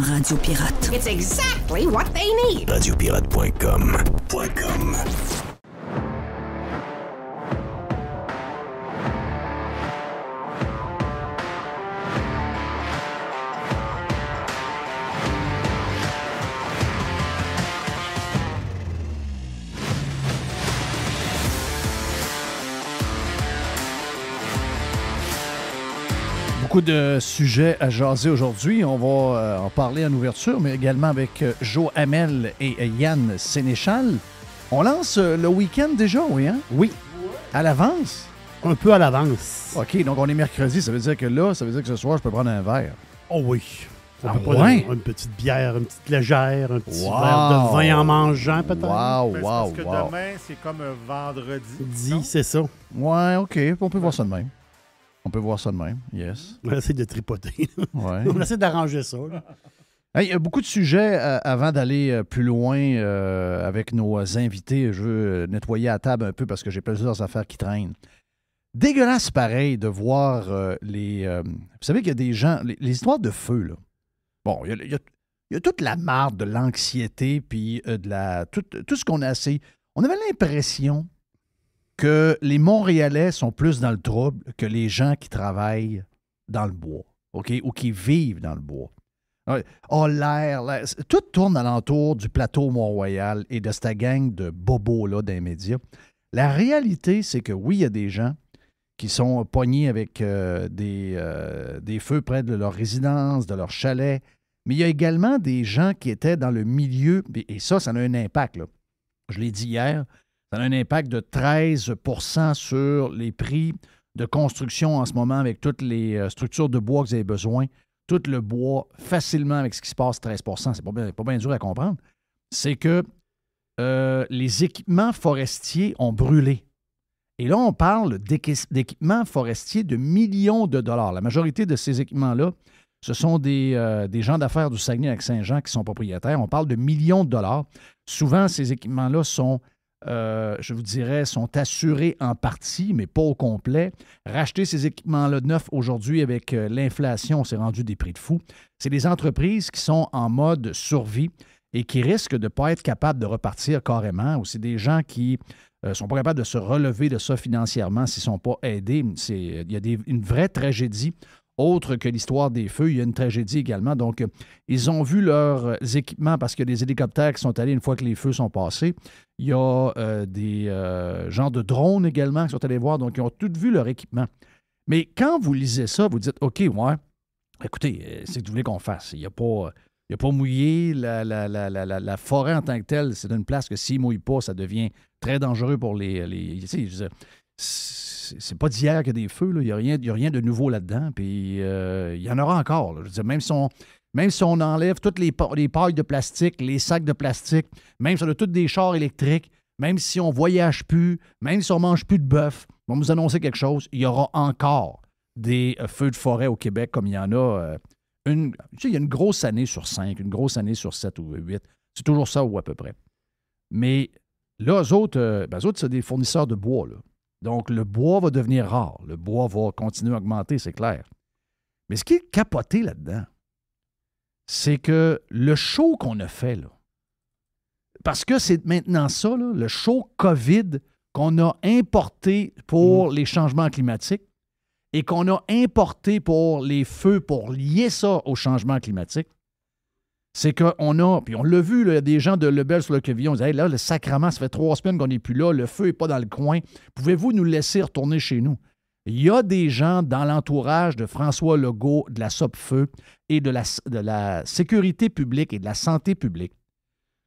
Radio Pirate. It's exactly what they need. Radiopirate.com. Beaucoup de sujets à jaser aujourd'hui. On va en parler en ouverture, mais également avec Joe Hamel et Yann Sénéchal. On lance le week-end déjà, oui, hein? Oui. À l'avance? Un peu à l'avance. OK, donc on est mercredi. Ça veut dire que ce soir, je peux prendre un verre. Oh oui. Ah On peut prendre une petite bière, une petite légère, un petit verre de vin en mangeant, peut-être. Wow. Parce que demain, c'est comme un vendredi. C'est ça. Ouais, OK. On peut voir ça de même. Yes. On va essayer de tripoter. Ouais. On essaie d'arranger ça. Hey, il y a beaucoup de sujets avant d'aller plus loin avec nos invités. Je veux nettoyer la table un peu parce que j'ai plusieurs affaires qui traînent. Dégueulasse pareil de voir les... vous savez qu'il y a des gens... Les histoires de feu, là. Bon, il y a toute la marde de l'anxiété puis tout ce qu'on a assez... On avait l'impression que les Montréalais sont plus dans le trouble que les gens qui travaillent dans le bois, OK? Ou qui vivent dans le bois. Oh, l'air, tout tourne alentour du plateau Mont-Royal et de cette gang de bobos-là dans les médias. La réalité, c'est que oui, il y a des gens qui sont pognés avec des feux près de leur résidence, de leur chalet, mais il y a également des gens qui étaient dans le milieu, et ça a un impact, là. Je l'ai dit hier, ça a un impact de 13 % sur les prix de construction en ce moment avec toutes les structures de bois que vous avez besoin. Tout le bois, facilement avec ce qui se passe, 13 %. C'est pas bien dur à comprendre. C'est que les équipements forestiers ont brûlé. Et là, on parle d'équipements forestiers de millions de dollars. La majorité de ces équipements-là, ce sont des gens d'affaires du Saguenay-Lac-Saint-Jean qui sont propriétaires. On parle de millions de dollars. Souvent, ces équipements-là sont... je vous dirais, sont assurés en partie, mais pas au complet. Racheter ces équipements-là neufs aujourd'hui avec l'inflation, c'est rendu des prix de fou. C'est des entreprises qui sont en mode survie et qui risquent de ne pas être capables de repartir carrément. Ou c'est des gens qui ne sont pas capables de se relever de ça financièrement s'ils ne sont pas aidés. Il y a une vraie tragédie. Autre que l'histoire des feux, il y a une tragédie également. Donc, ils ont vu leurs équipements parce qu'il y a des hélicoptères qui sont allés une fois que les feux sont passés. Il y a des genres de drones également qui sont allés voir. Donc, ils ont tous vu leur équipement. Mais quand vous lisez ça, vous dites, OK, ouais, écoutez, c'est ce que vous voulez qu'on fasse. Il n'y a pas mouillé. La forêt en tant que telle, c'est une place que s'il ne mouille pas, ça devient très dangereux pour les c'est pas d'hier qu'il y a des feux. Là. Il n'y a rien de nouveau là-dedans. Puis il y en aura encore. Là. Je veux dire, même si on enlève toutes les pailles de plastique, les sacs de plastique, même si on a tous des chars électriques, même si on voyage plus, même si on mange plus de bœuf, on va vous annoncer quelque chose, il y aura encore des feux de forêt au Québec comme il y en a. Il y a une grosse année sur 5, une grosse année sur 7 ou 8. C'est toujours ça ou à peu près. Mais là, eux autres, c'est des fournisseurs de bois, là. Donc, le bois va devenir rare. Le bois va continuer à augmenter, c'est clair. Mais ce qui est capoté là-dedans, c'est que le show qu'on a fait, là, parce que c'est maintenant ça, là, le show COVID qu'on a importé pour les changements climatiques et qu'on a importé pour les feux pour lier ça au changement climatique, c'est qu'on a, puis on l'a vu, là, il y a des gens de Lebel sur le Quevillon, on dit hey, là, le sacrement, ça fait 3 semaines qu'on n'est plus là, le feu n'est pas dans le coin, pouvez-vous nous laisser retourner chez nous? Il y a des gens dans l'entourage de François Legault, de la SOPFEU et de la sécurité publique et de la santé publique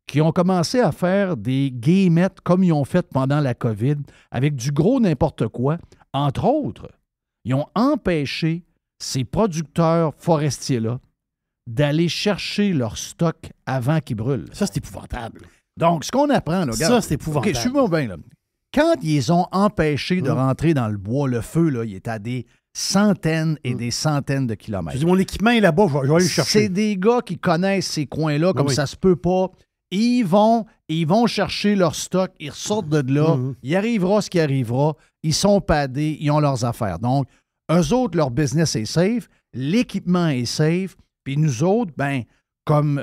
qui ont commencé à faire des guillemettes comme ils ont fait pendant la COVID avec du gros n'importe quoi. Entre autres, ils ont empêché ces producteurs forestiers-là d'aller chercher leur stock avant qu'ils brûlent. Ça, c'est épouvantable. Donc, ce qu'on apprend, là, regarde, ça, c'est épouvantable. OK, suivez-moi bien, là. Quand ils ont empêché de rentrer dans le bois, le feu, là, il est à des centaines et des centaines de kilomètres. Je dis, mon équipement est là-bas, je vais aller le chercher. C'est des gars qui connaissent ces coins-là comme ça se peut pas. Ils vont chercher leur stock, ils ressortent de là, il arrivera ce qui arrivera, ils sont padés, ils ont leurs affaires. Donc, eux autres, leur business est safe, l'équipement est safe, puis nous autres, ben, comme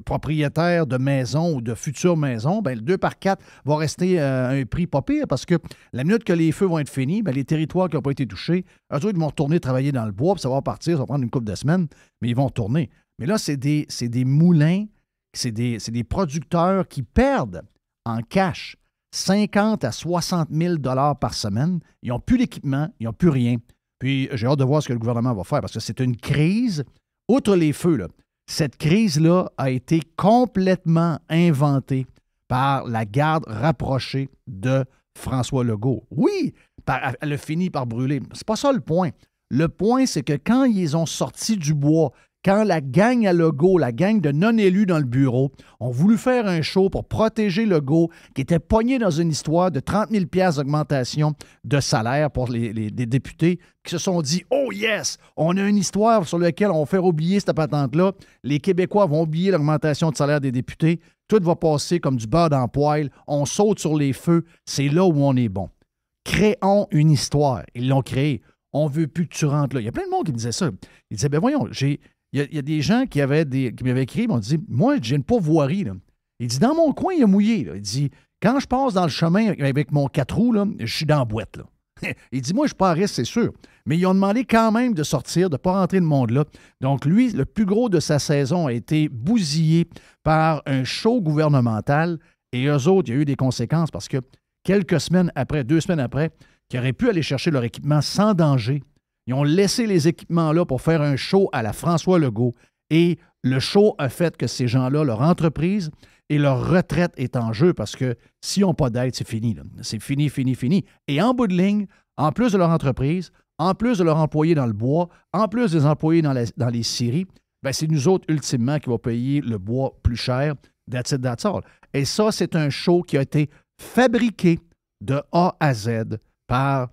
propriétaire de maison ou de futures maisons, ben, le 2 par 4 va rester un prix pas pire parce que la minute que les feux vont être finis, ben, les territoires qui n'ont pas été touchés, eux autres, ils vont retourner travailler dans le bois, puis ça va partir, ça va prendre une couple de semaines, mais ils vont retourner. Mais là, c'est des moulins, c'est des producteurs qui perdent en cash 50 à 60 000 $ par semaine. Ils n'ont plus d'équipement, ils n'ont plus rien. Puis j'ai hâte de voir ce que le gouvernement va faire parce que c'est une crise, outre les feux, là. Cette crise-là a été complètement inventée par la garde rapprochée de François Legault. Oui, elle a fini par brûler. C'est pas ça le point. Le point, c'est que quand ils ont sorti du bois, quand la gang à Legault, la gang de non-élus dans le bureau, ont voulu faire un show pour protéger Legault, qui était pogné dans une histoire de 30 000 $ d'augmentation de salaire pour les députés, qui se sont dit « Oh yes! On a une histoire sur laquelle on va faire oublier cette patente-là. Les Québécois vont oublier l'augmentation de salaire des députés. Tout va passer comme du beurre dans le poêle. On saute sur les feux. C'est là où on est bon. Créons une histoire. » Ils l'ont créée. On ne veut plus que tu rentres là. Il y a plein de monde qui me disait ça. Ils disaient « Ben voyons, il y a des gens qui m'avaient écrit, ils m'ont dit, moi, j'ai une pourvoirie. Là. Il dit, dans mon coin, il a mouillé. Là. Il dit, quand je passe dans le chemin avec mon 4 roues, là, je suis dans la boîte. Là. Il dit, moi, je ne suis pas à risque, c'est sûr. Mais ils ont demandé quand même de sortir, de ne pas rentrer le monde là. Donc, lui, le plus gros de sa saison a été bousillé par un show gouvernemental. Et eux autres, il y a eu des conséquences parce que quelques semaines après, 2 semaines après, qui auraient pu aller chercher leur équipement sans danger, ils ont laissé les équipements là pour faire un show à la François Legault. Et le show a fait que ces gens-là, leur entreprise et leur retraite est en jeu parce que s'ils n'ont pas d'aide, c'est fini. Là. C'est fini, fini, fini. Et en bout de ligne, en plus de leur entreprise, en plus de leurs employés dans le bois, en plus des employés dans les scieries, ben c'est nous autres, ultimement, qui vont payer le bois plus cher. That's it, that's all. Et ça, c'est un show qui a été fabriqué de A à Z par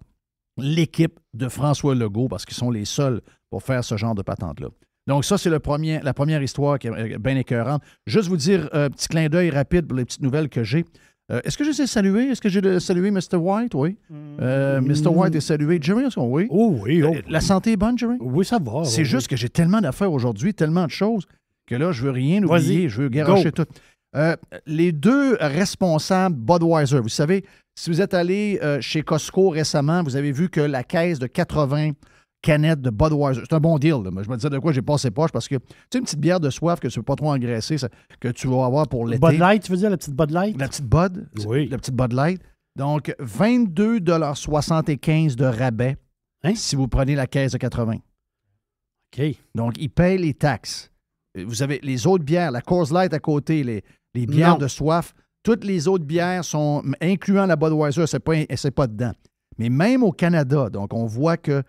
l'équipe de François Legault, parce qu'ils sont les seuls pour faire ce genre de patente-là. Donc ça, c'est la première histoire qui est bien écœurante. Juste vous dire, petit clin d'œil rapide pour les petites nouvelles que j'ai. Est-ce que je les ai saluées? Est-ce que j'ai salué Mr. White? Oui. Mr. White est salué. Jerry, est-ce qu'on oui? Oh oui. Oh. La santé est bonne, Jerry? Oui, ça va. C'est juste que j'ai tellement d'affaires aujourd'hui, tellement de choses, que là, je veux rien oublier. Je veux garocher tout. Les 2 responsables Budweiser, vous savez, si vous êtes allé chez Costco récemment, vous avez vu que la caisse de 80 canettes de Budweiser, c'est un bon deal. Là. Je me disais de quoi j'ai passé poche parce que tu sais, une petite bière de soif que tu ne veux pas trop engraisser, que tu vas avoir pour l'été. Bud Light, tu veux dire, la petite Bud Light? La petite Bud, oui. La petite Bud Light. Donc, 22,75 $ de rabais si vous prenez la caisse de 80. OK. Donc, ils payent les taxes. Vous avez les autres bières, la Coors Light à côté, les bières de soif, toutes les autres bières sont, incluant la Budweiser, c'est pas dedans. Mais même au Canada, donc on voit que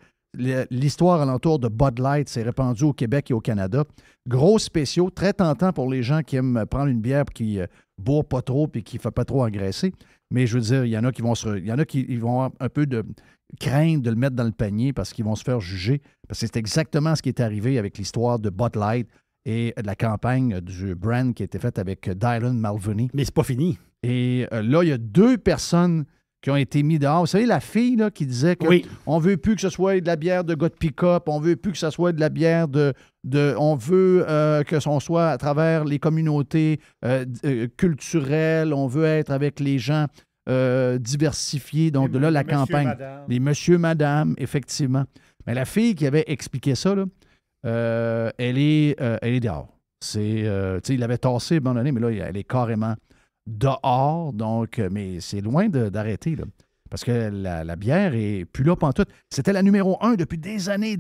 l'histoire alentour de Bud Light s'est répandue au Québec et au Canada. Gros spéciaux, très tentant pour les gens qui aiment prendre une bière qui ne boit pas trop et qui ne fait pas trop engraisser. Mais je veux dire, il y en a qui vont avoir un peu de crainte de le mettre dans le panier parce qu'ils vont se faire juger. Parce que c'est exactement ce qui est arrivé avec l'histoire de Bud Light et de la campagne du brand qui a été faite avec Dylan Mulvaney. Mais c'est pas fini. Et là, il y a 2 personnes qui ont été mis dehors. Vous savez, la fille là, qui disait qu'on ne veut plus que ce soit de la bière de gars de pick-up, on ne veut plus que ce soit de la bière on veut que ce soit à travers les communautés culturelles, on veut être avec les gens diversifiés. Donc, de là, la campagne. Madame. Les monsieur, madame, effectivement. Mais la fille qui avait expliqué ça, là, elle est dehors. Il l'avait tassé à un moment donné, mais là, elle est carrément dehors. Donc, mais c'est loin d'arrêter, là. Parce que la bière est plus là pantoute. C'était la numéro 1 depuis des années.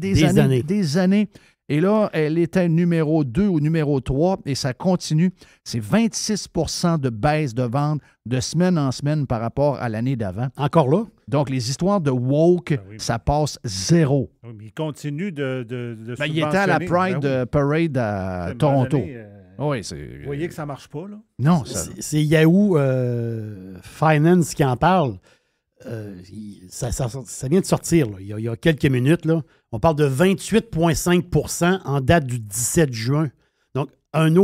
Et là, elle était numéro 2 ou numéro 3 et ça continue. C'est 26 % de baisse de vente de semaine en semaine par rapport à l'année d'avant. Encore là? Donc, les histoires de woke, ça passe 0. Oui, mais il continue de il était à la Pride Parade à Toronto. Oui, vous voyez que ça ne marche pas, là? Non. C'est Yahoo Finance qui en parle. Ça vient de sortir, là, il y a quelques minutes. Là. On parle de 28,5 % en date du 17 juin. Donc, une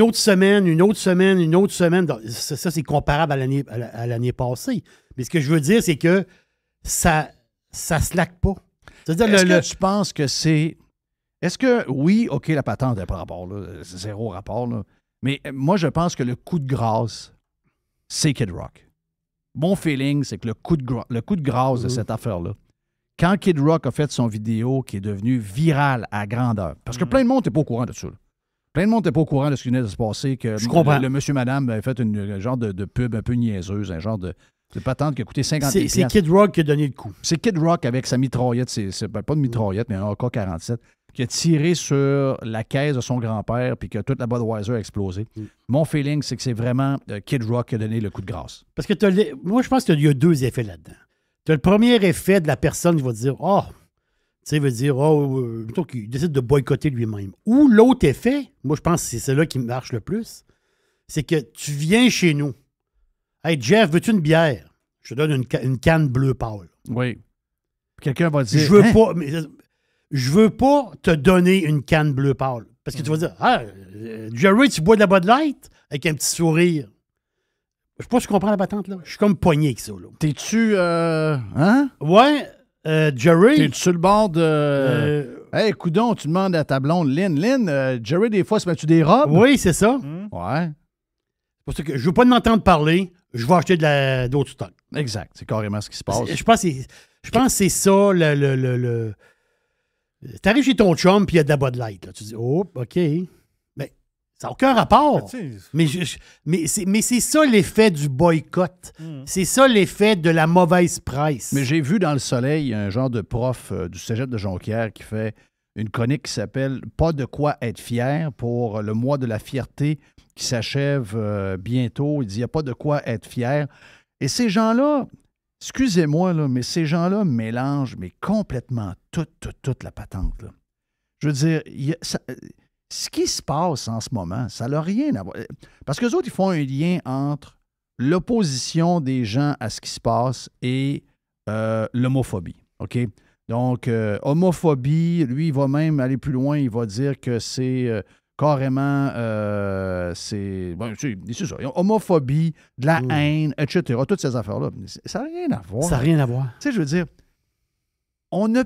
autre semaine. Donc, ça, c'est comparable à l'année passée. Mais ce que je veux dire, c'est que ça ne slack pas. C'est-à-dire, est-ce que tu penses que c'est Est-ce que, oui, OK, la patente n'a pas rapport, là, c'est zéro rapport, là. Mais moi, je pense que le coup de grâce, c'est Kid Rock. Mon feeling, c'est que le coup de grâce de cette affaire-là, quand Kid Rock a fait son vidéo qui est devenu viral à grandeur, parce que plein de monde n'est pas au courant de ça, là. Plein de monde n'est pas au courant de ce qui venait de se passer, que Je comprends. le monsieur, madame avait fait un genre de pub un peu niaiseuse, un genre de patente qui a coûté 50 000 C'est Kid Rock qui a donné le coup. C'est Kid Rock avec sa mitraillette, pas de mitraillette, mais un AK-47, qui a tiré sur la caisse de son grand-père puis que toute la Budweiser a explosé. Mon feeling, c'est que c'est vraiment Kid Rock qui a donné le coup de grâce. Parce que moi, je pense qu'il y a deux effets là-dedans. Tu as le premier effet de la personne qui va dire plutôt qu'il décide de boycotter lui-même. Ou l'autre effet, moi, je pense que c'est celui-là qui marche le plus, c'est que tu viens chez nous. Hey, Jeff, veux-tu une bière? Je te donne une canne bleu pâle. Oui. Quelqu'un va dire. Je veux pas te donner une canne bleu pâle. Parce que tu vas dire, Jerry, tu bois de la Bud Light? Avec un petit sourire. Je sais pas si tu comprends la patente, là. Je suis comme poigné avec ça, là. T'es-tu. Hein? Ouais, Jerry. T'es-tu sur le bord de. Hey, coudon, tu demandes à ta blonde, Lynn, Jerry, des fois, se met-tu des robes? Oui, c'est ça. Ouais. C'est pour ça que je veux pas m'entendre parler. Je vais acheter d'autres stocks. Exact. C'est carrément ce qui se passe. Je pense que c'est ça, T'arrives chez ton chum, puis il y a de la Bud Light. Là. Tu dis, oh, OK. Mais ça n'a aucun rapport. Mais c'est ça l'effet du boycott. C'est ça l'effet de la mauvaise presse. Mais j'ai vu dans Le Soleil un genre de prof du cégep de Jonquière qui fait une chronique qui s'appelle « Pas de quoi être fier » pour le mois de la fierté qui s'achève bientôt. Il dit « Il n'y a pas de quoi être fier ». Et ces gens-là, excusez-moi, là, mais ces gens-là mélangent mais complètement toute la patente. Là. Je veux dire, ce qui se passe en ce moment, ça n'a rien à voir. Parce qu'eux autres, ils font un lien entre l'opposition des gens à ce qui se passe et l'homophobie. OK? Donc, homophobie, lui, il va même aller plus loin. Il va dire que c'est carrément, c'est ça. Homophobie, de la haine, etc. Toutes ces affaires-là. Ça n'a rien à voir. Ça n'a rien à voir. Tu sais, je veux dire, on n'est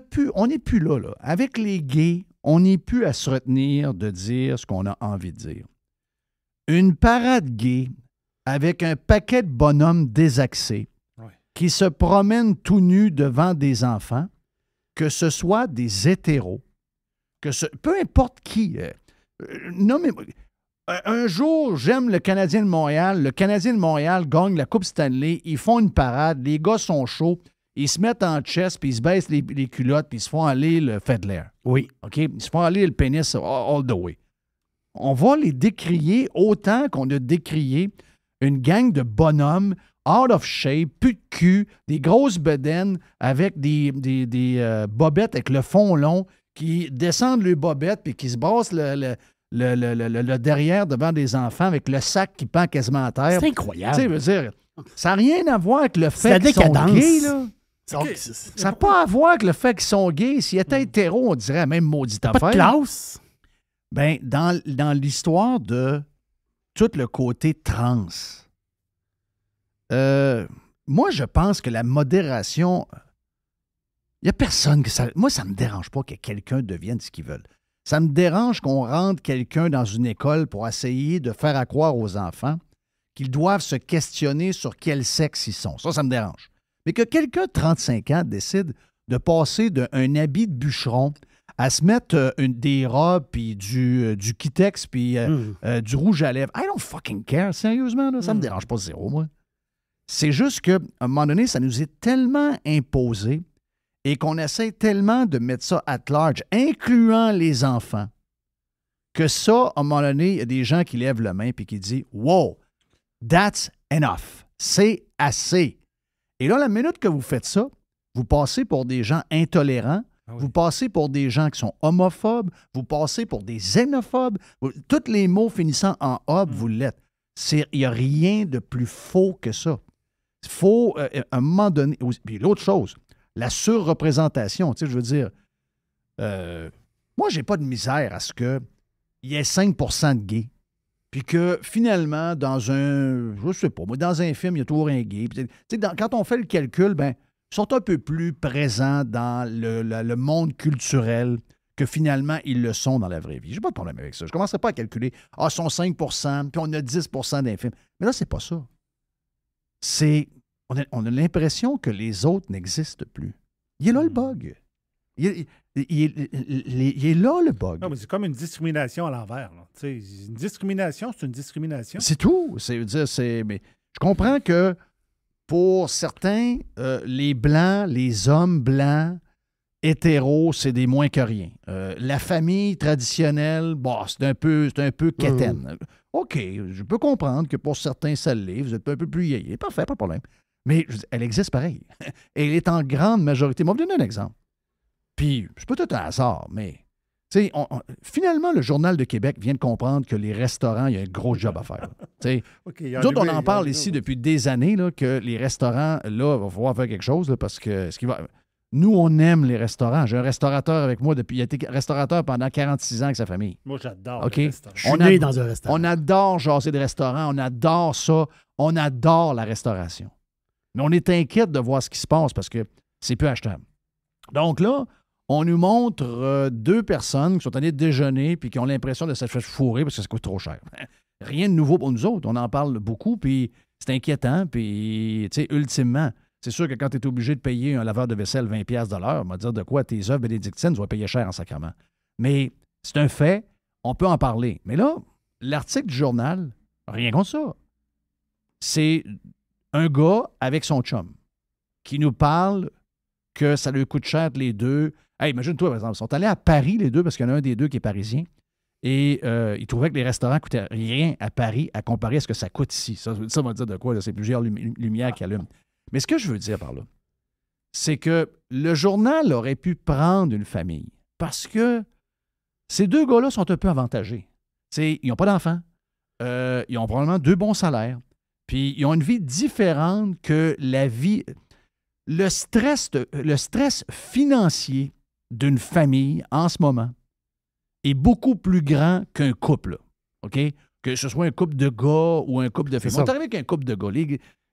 plus là. Avec les gays, on n'est plus à se retenir de dire ce qu'on a envie de dire. Une parade gay avec un paquet de bonhommes désaxés qui se promènent tout nus devant des enfants, que ce soit des hétéros, peu importe qui. Un jour, j'aime le Canadien de Montréal. Le Canadien de Montréal gagne la Coupe Stanley. Ils font une parade. Les gars sont chauds. Ils se mettent en chest, puis ils se baissent les culottes, puis ils se font aller le Fedler. Oui. OK? Ils se font aller le pénis all the way. On va les décrier autant qu'on a décrié une gang de bonhommes out of shape, plus de cul, des grosses bedaines avec des bobettes avec le fond long qui descendent les bobettes puis qui se brassent le derrière devant des enfants avec le sac qui pend quasiment à terre. C'est incroyable. Tu sais, je veux dire, ça n'a rien à voir avec le fait qu'ils sont gays, là. Ça n'a pas à voir avec le fait qu'ils sont gays. S'ils étaient hétéros, on dirait la même maudite affaire. Pas de classe. Ben, dans l'histoire de tout le côté trans, moi, je pense que la modération, il n'y a personne que ça... Moi, ça ne me dérange pas que quelqu'un devienne ce qu'il veut. Ça me dérange qu'on rentre quelqu'un dans une école pour essayer de faire à croire aux enfants qu'ils doivent se questionner sur quel sexe ils sont. Ça me dérange. Mais que quelqu'un de 35 ans décide de passer d'un habit de bûcheron à se mettre des robes, puis du Kitex, puis du rouge à lèvres. I don't fucking care, sérieusement. Là, ça me dérange pas zéro, moi. C'est juste qu'à un moment donné, ça nous est tellement imposé et qu'on essaie tellement de mettre ça at large, incluant les enfants, que ça, à un moment donné, il y a des gens qui lèvent la main et qui disent « Wow, that's enough. C'est assez. » Et là, la minute que vous faites ça, vous passez pour des gens intolérants, vous passez pour des gens qui sont homophobes, vous passez pour des xénophobes. Tous les mots finissant en « hob », vous l'êtes. Il n'y a rien de plus faux que ça. Il faut, à un moment donné... Puis l'autre chose, la surreprésentation. Tu sais, je veux dire, moi, j'ai pas de misère à ce qu'il y ait 5 % de gays. Puis que finalement, dans un film, il y a toujours un gay. Puis, quand on fait le calcul, ben, ils sont un peu plus présents dans le monde culturel que finalement, ils le sont dans la vraie vie. J'ai pas de problème avec ça. Je ne commencerai pas à calculer, ils sont 5 puis on a 10 d'infirmes. Mais là, c'est pas ça. On a l'impression que les autres n'existent plus. Il est là le bug. Il est là le bug. Non, mais c'est comme une discrimination à l'envers. Une discrimination, c'est une discrimination. C'est tout. Mais je comprends que pour certains, les Blancs, les hommes blancs, hétéros, c'est des moins que rien. La famille traditionnelle, c'est un peu quétaine. OK, je peux comprendre que pour certains, ça l'est. Vous êtes un peu plus yéyé. Parfait, pas de problème. Mais elle existe pareil. Elle est en grande majorité. Moi, je vais vous donner un exemple. Puis, c'est peut-être un hasard, mais finalement, le Journal de Québec vient de comprendre que les restaurants, il y a un gros job à faire. Nous autres, on en parle ici depuis des années, là, que les restaurants, là, il va falloir faire quelque chose, là, parce que nous, on aime les restaurants. J'ai un restaurateur avec moi depuis. Il a été restaurateur pendant 46 ans avec sa famille. Moi, j'adore OK? les restaurants. Je suis né dans un restaurant. On adore jaser de restaurants. On adore ça. On adore la restauration. Mais on est inquiète de voir ce qui se passe parce que c'est peu achetable. Donc là, on nous montre deux personnes qui sont allées déjeuner puis qui ont l'impression de se faire fourrer parce que ça coûte trop cher. Rien de nouveau pour nous autres. On en parle beaucoup, puis c'est inquiétant. Puis, tu sais, ultimement, c'est sûr que quand tu es obligé de payer un laveur de vaisselle 20$ de l'heure, on va dire de quoi tes œuvres bénédictines, tu vas payer cher en sacrement. Mais c'est un fait, on peut en parler. Mais là, l'article du journal, rien contre ça. C'est un gars avec son chum qui nous parle que ça lui coûte cher les deux. Hey, imagine-toi, par exemple, ils sont allés à Paris, les deux, parce qu'il y en a un des deux qui est parisien. Et ils trouvaient que les restaurants ne coûtaient rien à Paris à comparer à ce que ça coûte ici. Ça va dire de quoi? Là, c'est plusieurs lumières qui allument. Mais ce que je veux dire par là, c'est que le journal aurait pu prendre une famille parce que ces deux gars-là sont un peu avantagés. T'sais, ils n'ont pas d'enfants. Ils ont probablement 2 bons salaires. Puis ils ont une vie différente que la vie... Le stress financier d'une famille en ce moment est beaucoup plus grand qu'un couple. OK? Que ce soit un couple de gars ou un couple de filles. On est arrivé avec un couple de gars.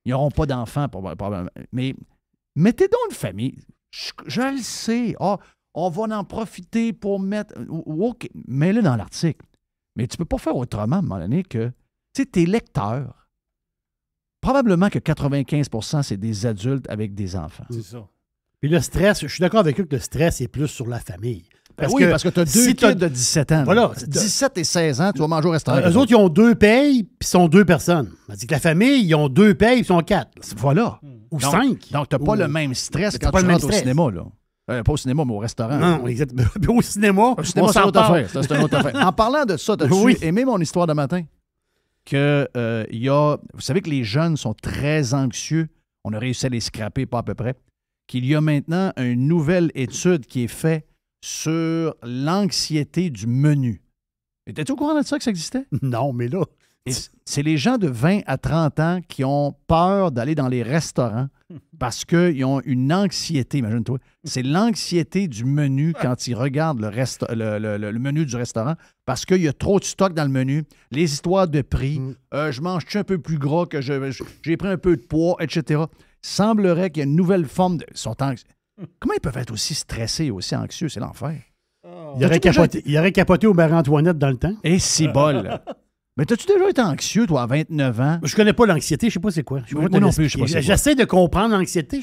Ils n'auront pas d'enfants, probablement. Mais mettez donc une famille. Je le sais. On va en profiter pour mettre... OK, mets-le dans l'article. Mais tu ne peux pas faire autrement, à un moment donné, que tes lecteurs, probablement que 95%, c'est des adultes avec des enfants. C'est ça. Puis le stress, je suis d'accord avec eux que le stress est plus sur la famille. Parce que tu as deux kids de 17 ans. Voilà. 17 et 16 ans, tu vas manger au restaurant. Eux autres, ils ont 2 payes, puis sont 2 personnes. C'est que la famille, ils ont 2 payes, puis sont 4. Voilà. Ou 5. Donc, tu n'as pas le même stress quand tu rentres au cinéma. Là. Pas au cinéma, mais au restaurant. Non, exactement. Au cinéma, c'est une autre affaire. C'est une autre affaire. En parlant de ça, as-tu aimé mon histoire de matin? Vous savez que les jeunes sont très anxieux. On a réussi à les scraper, pas à peu près. Qu'il y a maintenant une nouvelle étude qui est faite sur l'anxiété du menu. Étais-tu au courant de ça, que ça existait? Non, mais là... C'est les gens de 20 à 30 ans qui ont peur d'aller dans les restaurants parce qu'ils ont une anxiété, imagine-toi. C'est l'anxiété du menu quand ils regardent le menu du restaurant parce qu'il y a trop de stock dans le menu, les histoires de prix, je mange-tu un peu plus gras que j'ai pris un peu de poids, etc. Semblerait qu'il y a une nouvelle forme de... Comment ils peuvent être aussi stressés et aussi anxieux? C'est l'enfer. Il aurait capoté au Marie-Antoinette dans le temps. Et c'est bol. Mais t'as-tu déjà été anxieux, toi, à 29 ans? Je connais pas l'anxiété, je sais pas c'est quoi. Moi non plus, je sais pas c'est quoi. J'essaie de comprendre l'anxiété,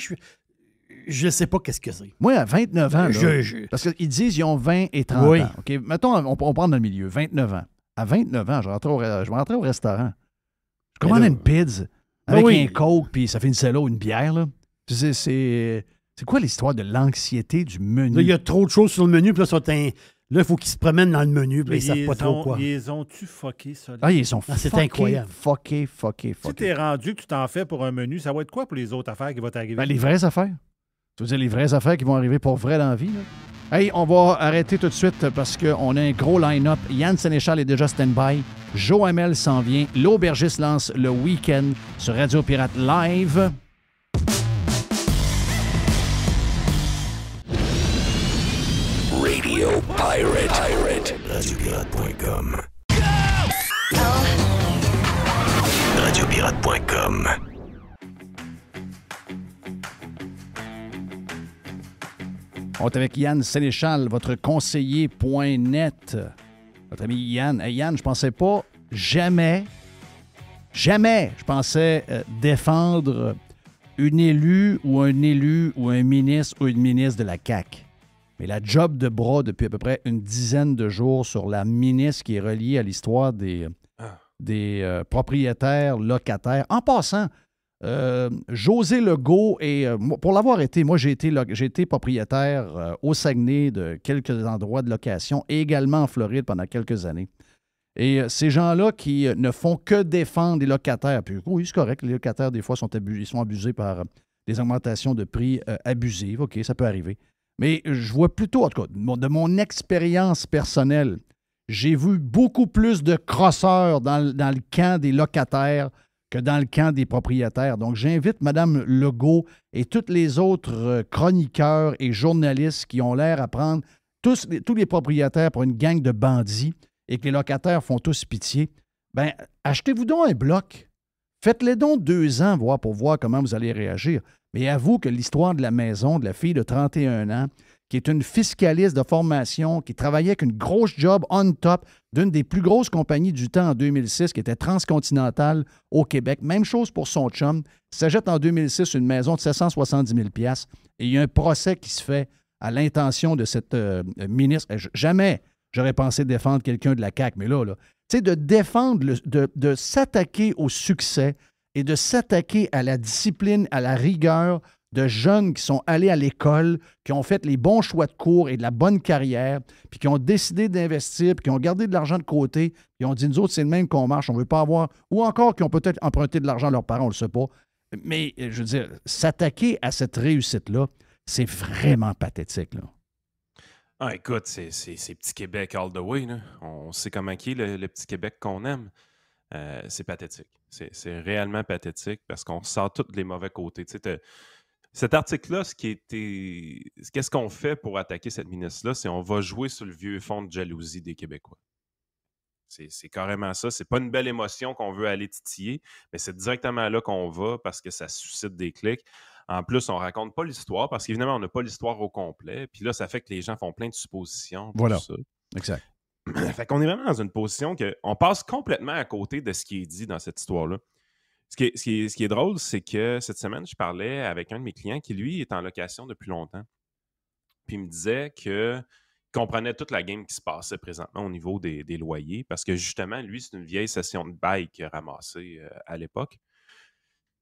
je sais pas qu'est-ce que c'est. Moi, à 29 ans, là, parce qu'ils disent qu'ils ont 20 et 30 ans. OK? Mettons, on prend dans le milieu, 29 ans. À 29 ans, je rentrais au restaurant. Je commande une pizza avec un coke, puis ça finissait là, une bière. Là. C'est quoi l'histoire de l'anxiété du menu? Là, il y a trop de choses sur le menu, puis là, il faut qu'ils se promènent dans le menu, puis ils savent pas trop quoi. Ils ont-tu fucké ça? Ils sont c'est incroyable. Fucké. Si t'es rendu que tu t'en fais pour un menu, ça va être quoi pour les autres affaires qui vont t'arriver? Les vraies affaires. Tu veux dire les vraies affaires qui vont arriver pour vrai dans la vie? Là? Hey, on va arrêter tout de suite parce qu'on a un gros line-up. Yann Sénéchal est déjà stand-by. Joe Hamel s'en vient. L'Aubergiste lance le week-end sur Radio Pirate Live. Radio Pirate. Radiopirate.com. Radiopirate.com. On est avec Yann Sénéchal, votre conseiller.net. Notre ami Yann. Hey, Yann, je pensais pas jamais, je pensais défendre une élue ou un ministre ou une ministre de la CAQ. Mais la job de bras depuis à peu près une dizaine de jours sur la ministre qui est reliée à l'histoire des propriétaires locataires. En passant, José Legault, pour l'avoir été, moi j'ai été propriétaire au Saguenay de quelques endroits de location et également en Floride pendant quelques années. Et ces gens-là qui ne font que défendre les locataires, puis oui, c'est correct, les locataires des fois sont abusés par des augmentations de prix abusives, OK, ça peut arriver. Mais je vois plutôt, en tout cas, de mon expérience personnelle, j'ai vu beaucoup plus de crosseurs dans le camp des locataires que dans le camp des propriétaires. Donc, j'invite Mme Legault et tous les autres chroniqueurs et journalistes qui ont l'air à prendre tous les propriétaires pour une gang de bandits et que les locataires font tous pitié. Bien, achetez-vous donc un bloc. Faites-les donc 2 ans pour voir comment vous allez réagir. Mais avoue que l'histoire de la maison de la fille de 31 ans, qui est une fiscaliste de formation, qui travaillait avec une grosse job on top d'une des plus grosses compagnies du temps en 2006, qui était Transcontinental au Québec. Même chose pour son chum. S'achète en 2006 une maison de 770 000 $ et il y a un procès qui se fait à l'intention de cette ministre. Jamais j'aurais pensé défendre quelqu'un de la CAQ, mais là, tu sais, de défendre, de s'attaquer au succès et de s'attaquer à la discipline, à la rigueur de jeunes qui sont allés à l'école, qui ont fait les bons choix de cours et de la bonne carrière, puis qui ont décidé d'investir, puis qui ont gardé de l'argent de côté, puis ont dit, nous autres, c'est le même qu'on marche, on ne veut pas avoir, ou encore qui ont peut-être emprunté de l'argent à leurs parents, on ne le sait pas. Mais, je veux dire, s'attaquer à cette réussite-là, c'est vraiment pathétique, là. Ah, écoute, c'est Petit Québec all the way, là. On sait comment qui est le Petit Québec qu'on aime. C'est pathétique. C'est réellement pathétique parce qu'on sort tous les mauvais côtés. Tu sais, cet article-là, qu'est-ce qu'on fait pour attaquer cette ministre-là? C'est on va jouer sur le vieux fond de jalousie des Québécois. C'est carrément ça. C'est pas une belle émotion qu'on veut aller titiller, mais c'est directement là qu'on va parce que ça suscite des clics. En plus, on raconte pas l'histoire parce qu'évidemment, on n'a pas l'histoire au complet. Puis là, ça fait que les gens font plein de suppositions. Voilà. Tout ça. Exact. Fait qu'on est vraiment dans une position qu'on passe complètement à côté de ce qui est dit dans cette histoire-là. Ce qui est drôle, c'est que cette semaine, je parlais avec un de mes clients qui, lui, est en location depuis longtemps. Puis il me disait qu'il comprenait toute la game qui se passait présentement au niveau des loyers parce que justement, lui, c'est une vieille session de bail qu'il a ramassée à l'époque.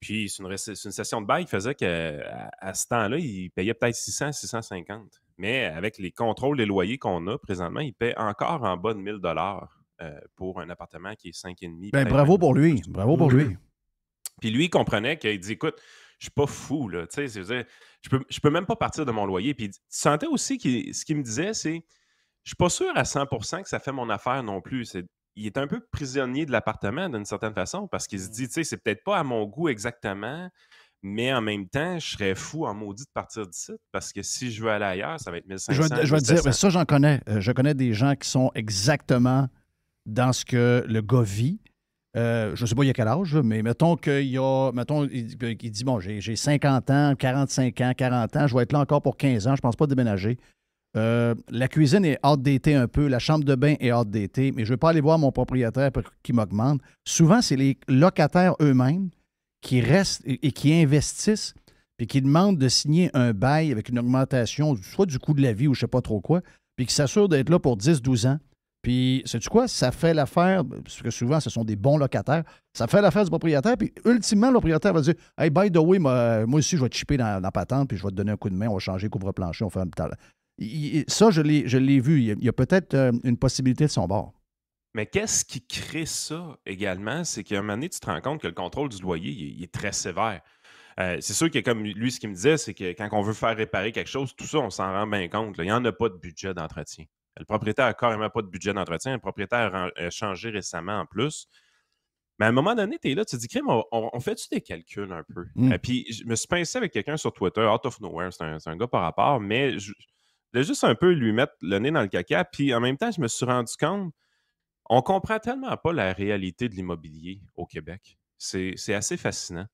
Puis c'est une session de bail qui faisait qu'à ce temps-là, il payait peut-être 600, 650. Mais avec les contrôles des loyers qu'on a présentement, il paie encore en bas de 1 000 $ pour un appartement qui est 5,5. Ben, bravo pour lui. Bravo pour lui. Puis lui, il comprenait qu'il dit, écoute, je suis pas fou, là. Tu sais, je peux même pas partir de mon loyer. Puis tu sentais aussi ce qu'il me disait, c'est, je suis pas sûr à 100% que ça fait mon affaire non plus. Il est un peu prisonnier de l'appartement d'une certaine façon parce qu'il se dit, tu sais, c'est peut-être pas à mon goût exactement, mais en même temps, je serais fou en maudit de partir d'ici parce que si je veux aller ailleurs, ça va être 1500. Je vais te dire, mais ça, j'en connais. Je connais des gens qui sont exactement dans ce que le gars vit. Je ne sais pas il y a quel âge, mais mettons il dit, bon, j'ai 50 ans, 45 ans, 40 ans, je vais être là encore pour 15 ans, je ne pense pas déménager. La cuisine est outdatée un peu, la chambre de bain est outdatée, mais je ne veux pas aller voir mon propriétaire pour qu'il m'augmente. Souvent, c'est les locataires eux-mêmes qui restent et qui investissent puis qui demandent de signer un bail avec une augmentation, soit du coût de la vie ou je ne sais pas trop quoi, puis qui s'assurent d'être là pour 10-12 ans. Puis, sais-tu quoi? Ça fait l'affaire, parce que souvent, ce sont des bons locataires, ça fait l'affaire du propriétaire, puis ultimement, le propriétaire va dire « Hey, by the way, moi aussi, je vais te chipper dans la patente, puis je vais te donner un coup de main, on va changer couvre-plancher, on va faire un... » Ça, je l'ai vu. Il y a peut-être une possibilité de son bord. Mais qu'est-ce qui crée ça également? C'est qu'à un moment donné, tu te rends compte que le contrôle du loyer, il est très sévère. C'est sûr que, comme lui, ce qu'il me disait, c'est que quand on veut faire réparer quelque chose, tout ça, on s'en rend bien compte. Là. Il n'y en a pas de budget d'entretien. Le propriétaire n'a carrément pas de budget d'entretien. Le propriétaire a changé récemment en plus. Mais à un moment donné, tu es là, tu te dis, crème, on fait-tu des calculs un peu? Puis je me suis pincé avec quelqu'un sur Twitter, out of nowhere, c'est un gars par rapport, mais je voulais juste un peu lui mettre le nez dans le caca. Puis en même temps, je me suis rendu compte, on comprend tellement pas la réalité de l'immobilier au Québec. C'est assez fascinant.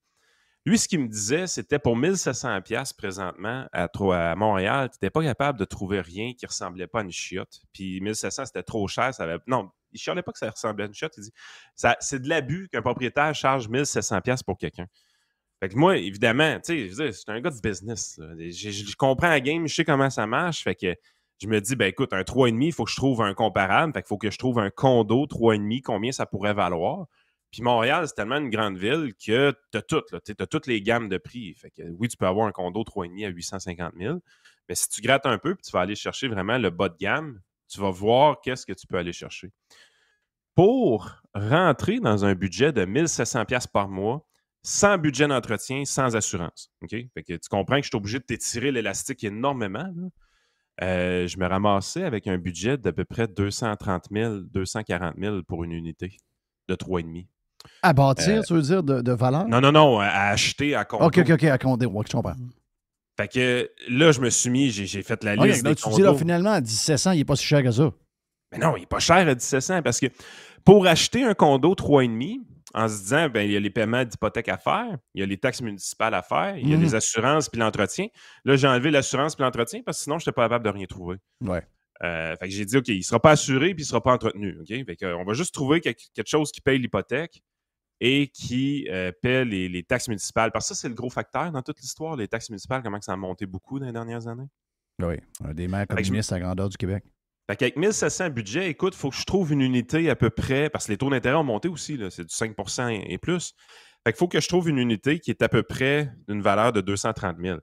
Lui, ce qu'il me disait, c'était pour 1700$ présentement à Montréal, tu n'étais pas capable de trouver rien qui ressemblait pas à une chiotte. Puis 1700, c'était trop cher. Non, il ne chialait pas que ça ressemblait à une chiotte. Il dit c'est de l'abus qu'un propriétaire charge 1700$ pour quelqu'un. Fait que moi, évidemment, tu sais, c'est un gars de business. Je comprends la game, je sais comment ça marche. Fait que je me dis, ben écoute, un 3,5, il faut que je trouve un comparable. Fait qu'il faut que je trouve un condo 3,5, combien ça pourrait valoir. Puis Montréal, c'est tellement une grande ville que tu as tout. Tu as toutes les gammes de prix. Fait que oui, tu peux avoir un condo 3,5 à 850 000. Mais si tu grattes un peu puis tu vas aller chercher vraiment le bas de gamme, tu vas voir qu'est-ce que tu peux aller chercher. Pour rentrer dans un budget de 1700$ par mois, sans budget d'entretien, sans assurance. Okay? Fait que tu comprends que je suis obligé de t'étirer l'élastique énormément. Je me ramassais avec un budget d'à peu près 230 000, 240 000 pour une unité de 3,5. À bâtir, tu veux dire, de valeur? Non, à acheter à condo. OK, à condo, ouais, je comprends. Fait que là, je me suis mis, j'ai fait la liste des tu condos. dis là, finalement, à 1700, il n'est pas si cher que ça. Mais non, il n'est pas cher à 1700 parce que pour acheter un condo 3,5, en se disant, ben, il y a les paiements d'hypothèque à faire, il y a les taxes municipales à faire, il y a les assurances puis l'entretien. Là, j'ai enlevé l'assurance puis l'entretien parce que sinon, je n'étais pas capable de rien trouver. Ouais. Fait que j'ai dit, OK, il ne sera pas assuré puis il ne sera pas entretenu. Okay? Fait que, on va juste trouver quelque chose qui paye l'hypothèque et qui paie les taxes municipales. Parce que ça, c'est le gros facteur dans toute l'histoire, les taxes municipales, comment ça a monté beaucoup dans les dernières années. Oui, un des maires communistes à grandeur du Québec. Fait qu'avec 1700 budget, écoute, il faut que je trouve une unité à peu près, parce que les taux d'intérêt ont monté aussi, là, c'est du 5% et plus. Fait qu'il faut que je trouve une unité qui est à peu près d'une valeur de 230 000.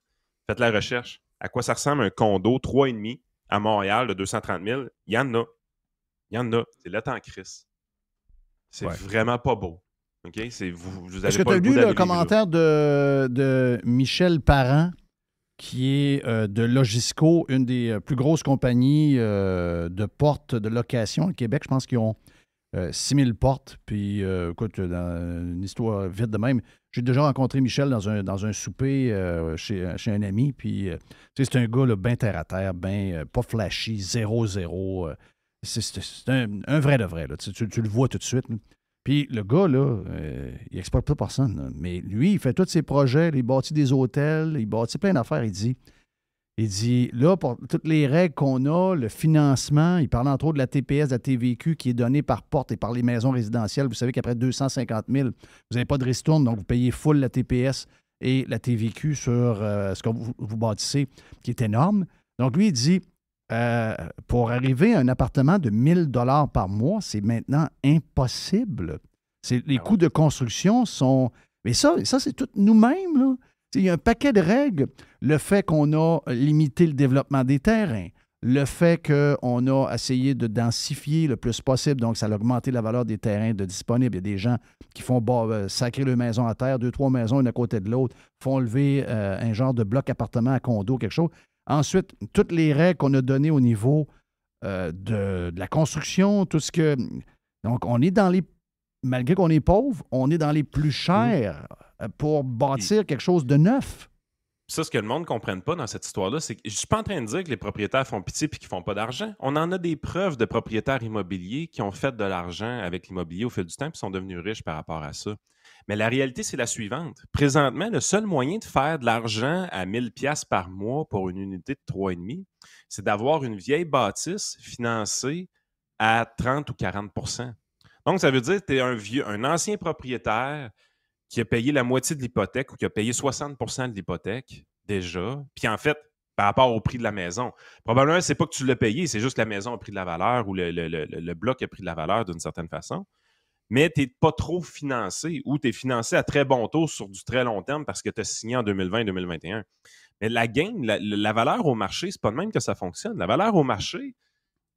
Faites la recherche. À quoi ça ressemble un condo 3,5 à Montréal de 230 000? Il y en a. C'est là en crise. C'est vraiment pas beau. OK? Vous Est-ce que tu as lu le commentaire de Michel Parent, qui est de Logisco, une des plus grosses compagnies de portes de location au Québec. Je pense qu'ils ont 6000 portes. Puis, écoute, dans une histoire vite de même, j'ai déjà rencontré Michel dans un souper chez un ami. Puis, c'est un gars bien terre à terre, bien pas flashy, 0-0. C'est un vrai de vrai. Là. Tu le vois tout de suite. Là. Puis le gars, là, il n'exploite pas personne. Là. Mais lui, il fait tous ses projets, il bâtit des hôtels, il bâtit plein d'affaires. Il dit, là, pour toutes les règles qu'on a, le financement, il parle entre autres de la TPS, de la TVQ qui est donnée par porte et par les maisons résidentielles. Vous savez qu'après 250 000, vous n'avez pas de ristourne, donc vous payez full la TPS et la TVQ sur ce que vous bâtissez, qui est énorme. Donc lui, il dit, pour arriver à un appartement de 1 000 $ par mois, c'est maintenant impossible. Les coûts de construction sont... Mais ça c'est tout nous-mêmes. Là. Il y a un paquet de règles. Le fait qu'on a limité le développement des terrains, le fait qu'on a essayé de densifier le plus possible, donc ça a augmenté la valeur des terrains disponibles. Il y a des gens qui font sacrer leur maison à terre, 2-3 maisons une à côté de l'autre, font lever un genre de bloc appartement à condo, quelque chose. Ensuite, toutes les règles qu'on a données au niveau de la construction, tout ce que... Donc, on est dans les... Malgré qu'on est pauvre, on est dans les plus chers pour bâtir quelque chose de neuf. Ça, ce que le monde ne comprenne pas dans cette histoire-là, c'est que je ne suis pas en train de dire que les propriétaires font pitié et qu'ils ne font pas d'argent. On en a des preuves de propriétaires immobiliers qui ont fait de l'argent avec l'immobilier au fil du temps et sont devenus riches par rapport à ça. Mais la réalité, c'est la suivante. Présentement, le seul moyen de faire de l'argent à 1 000 $ par mois pour une unité de 3,5, c'est d'avoir une vieille bâtisse financée à 30 ou 40 %. Donc, ça veut dire que tu es un ancien propriétaire qui a payé la moitié de l'hypothèque ou qui a payé 60 % de l'hypothèque déjà. Puis en fait, par rapport au prix de la maison, probablement, c'est pas que tu l'as payé, c'est juste que la maison a pris de la valeur ou le bloc a pris de la valeur d'une certaine façon. Mais tu n'es pas trop financé ou tu es financé à très bon taux sur du très long terme parce que tu as signé en 2020-2021. Mais la game, la valeur au marché, c'est pas de même que ça fonctionne. La valeur au marché,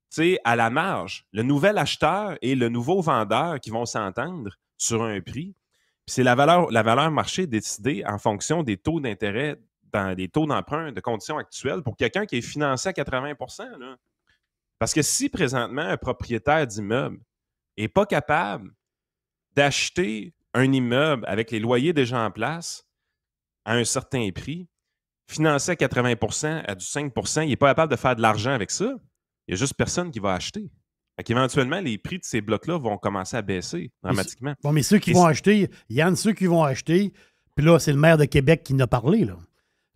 c'est à la marge. Le nouvel acheteur et le nouveau vendeur qui vont s'entendre sur un prix. Puis c'est la valeur marché décidée en fonction des taux d'intérêt, dans des taux d'emprunt de conditions actuelles pour quelqu'un qui est financé à 80 %. Là. Parce que si présentement un propriétaire d'immeuble n'est pas capable d'acheter un immeuble avec les loyers déjà en place à un certain prix, financé à 80 % à du 5 %, il n'est pas capable de faire de l'argent avec ça. Il n'y a juste personne qui va acheter. Éventuellement, les prix de ces blocs-là vont commencer à baisser dramatiquement. Bon, mais ceux qui vont acheter, Yann, ceux qui vont acheter, Puis là, c'est le maire de Québec qui en a parlé, là.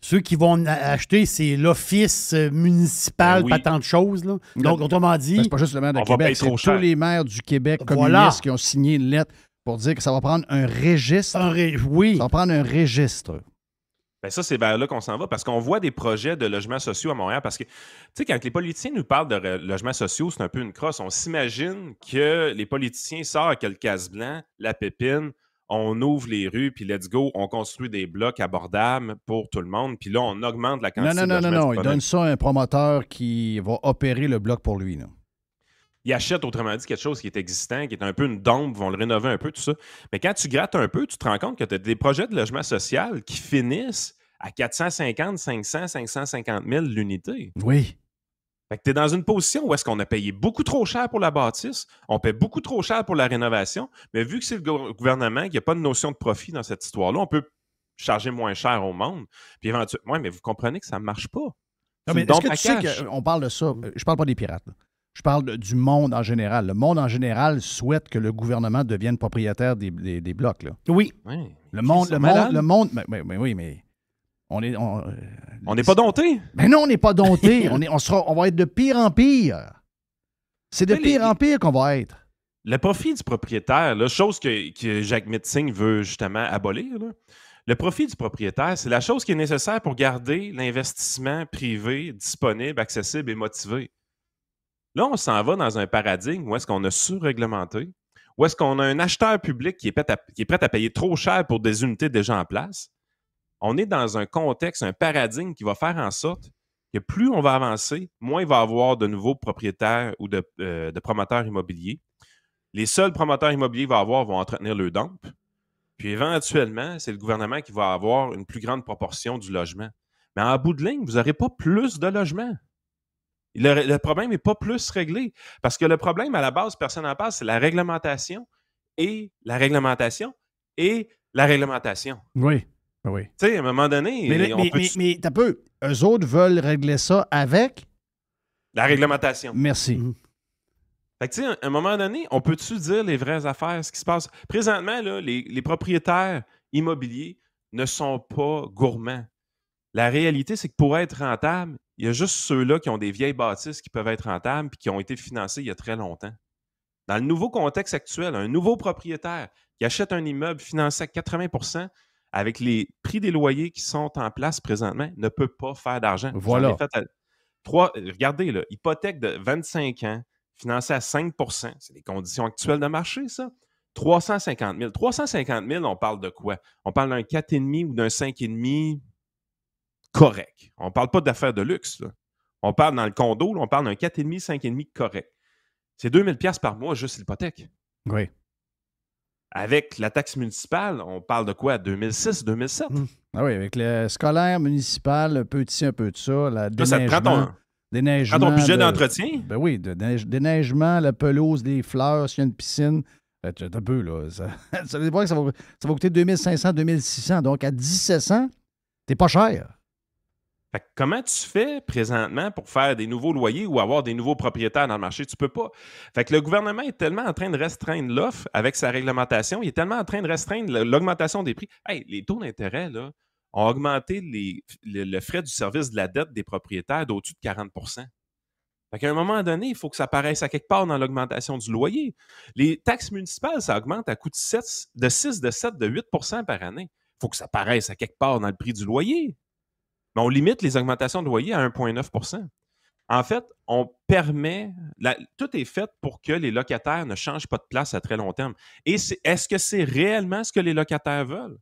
Ceux qui vont acheter, c'est l'office municipal, Ben oui. pas tant de choses, là. Donc, autrement dit... Ben, c'est pas juste le maire de On va Québec, payer c'est trop tous cher. les maires du Québec Voilà. communistes qui ont signé une lettre pour dire que ça va prendre un registre. Oui. Ça va prendre un registre. Ben ça, c'est vers là qu'on s'en va parce qu'on voit des projets de logements sociaux à Montréal. Parce que, tu sais, quand les politiciens nous parlent de logements sociaux, c'est un peu une crosse. On s'imagine que les politiciens sortent avec le casse-blanc, la pépine, on ouvre les rues, puis let's go, on construit des blocs abordables pour tout le monde. Puis là, on augmente la quantité de logements Non. Il disponibles. donne ça à un promoteur qui va opérer le bloc pour lui. Là. Ils achètent, autrement dit, quelque chose qui est existant, qui est un peu une dompe, vont le rénover un peu, tout ça. Mais quand tu grattes un peu, tu te rends compte que tu as des projets de logement social qui finissent à 450, 500, 550 000 l'unité. Oui. Fait que tu es dans une position où est-ce qu'on a payé beaucoup trop cher pour la bâtisse, on paie beaucoup trop cher pour la rénovation, mais vu que c'est le gouvernement, qu'il n'y a pas de notion de profit dans cette histoire-là, on peut charger moins cher au monde. Puis éventuellement, oui, mais vous comprenez que ça ne marche pas. Non, mais est-ce que tu sais qu'on parle de ça? Je parle pas des pirates. Là. Je parle du monde en général. Le monde en général souhaite que le gouvernement devienne propriétaire des blocs. Là. Oui. Ouais. Le monde. Oui, mais on est. On n'est pas dompté. Mais non, on n'est pas dompté. on va être de pire en pire. C'est de pire en pire qu'on va être. Le profit du propriétaire, là, chose que Jacques Metzing veut justement abolir, là, le profit du propriétaire, c'est la chose qui est nécessaire pour garder l'investissement privé disponible, accessible et motivé. Là, on s'en va dans un paradigme où est-ce qu'on a surréglementé, où est-ce qu'on a un acheteur public qui est prêt à payer trop cher pour des unités déjà en place. On est dans un contexte, un paradigme qui va faire en sorte que plus on va avancer, moins il va y avoir de nouveaux propriétaires ou de promoteurs immobiliers. Les seuls promoteurs immobiliers vont entretenir le dump. Puis éventuellement, c'est le gouvernement qui va avoir une plus grande proportion du logement. Mais en bout de ligne, vous n'aurez pas plus de logements. Le problème n'est pas plus réglé. Parce que le problème, à la base, personne n'en parle, c'est la réglementation et la réglementation et la réglementation. Oui. Oui. Tu sais, à un moment donné, mais t'as peu. Eux autres veulent régler ça avec la réglementation. Merci. Fait que, tu sais, à un moment donné, on peut-tu dire les vraies affaires, ce qui se passe? Présentement, là, les propriétaires immobiliers ne sont pas gourmands. La réalité, c'est que pour être rentable, il y a juste ceux-là qui ont des vieilles bâtisses qui peuvent être rentables et qui ont été financées il y a très longtemps. Dans le nouveau contexte actuel, un nouveau propriétaire qui achète un immeuble financé à 80% avec les prix des loyers qui sont en place présentement, ne peut pas faire d'argent. Voilà. Regardez, là, hypothèque de 25 ans, financée à 5 %, c'est les conditions actuelles de marché, ça. 350 000. 350 000, on parle de quoi? On parle d'un 4,5 ou d'un 5,5 correct. On ne parle pas d'affaires de luxe. Là. On parle dans le condo, là, on parle d'un 4,5, 5,5 correct. C'est 2 000 $ par mois, juste l'hypothèque. Oui. Avec la taxe municipale, on parle de quoi? 2006, 2007? Ah oui, avec le scolaire municipal, un peu de ci, un peu de ça, Là, déneigement. ça te prend ton budget d'entretien? Ben oui, déneigement, la pelouse, les fleurs, s'il y a une piscine. Un peu, là. Ça veut dire que ça va coûter 2500, 2600. Donc, à 1700, t'es pas cher. Fait que comment tu fais présentement pour faire des nouveaux loyers ou avoir des nouveaux propriétaires dans le marché? Tu peux pas. Fait que le gouvernement est tellement en train de restreindre l'offre avec sa réglementation, il est tellement en train de restreindre l'augmentation des prix. Hey, les taux d'intérêt, là, ont augmenté le frais du service de la dette des propriétaires d'au-dessus de 40 %. Fait qu'à un moment donné, il faut que ça apparaisse à quelque part dans l'augmentation du loyer. Les taxes municipales, ça augmente à coût de 6, de 7, de 8 % par année. Il faut que ça apparaisse à quelque part dans le prix du loyer. Mais on limite les augmentations de loyer à 1,9 %. En fait, on permet... tout est fait pour que les locataires ne changent pas de place à très long terme. Et est-ce que c'est réellement ce que les locataires veulent?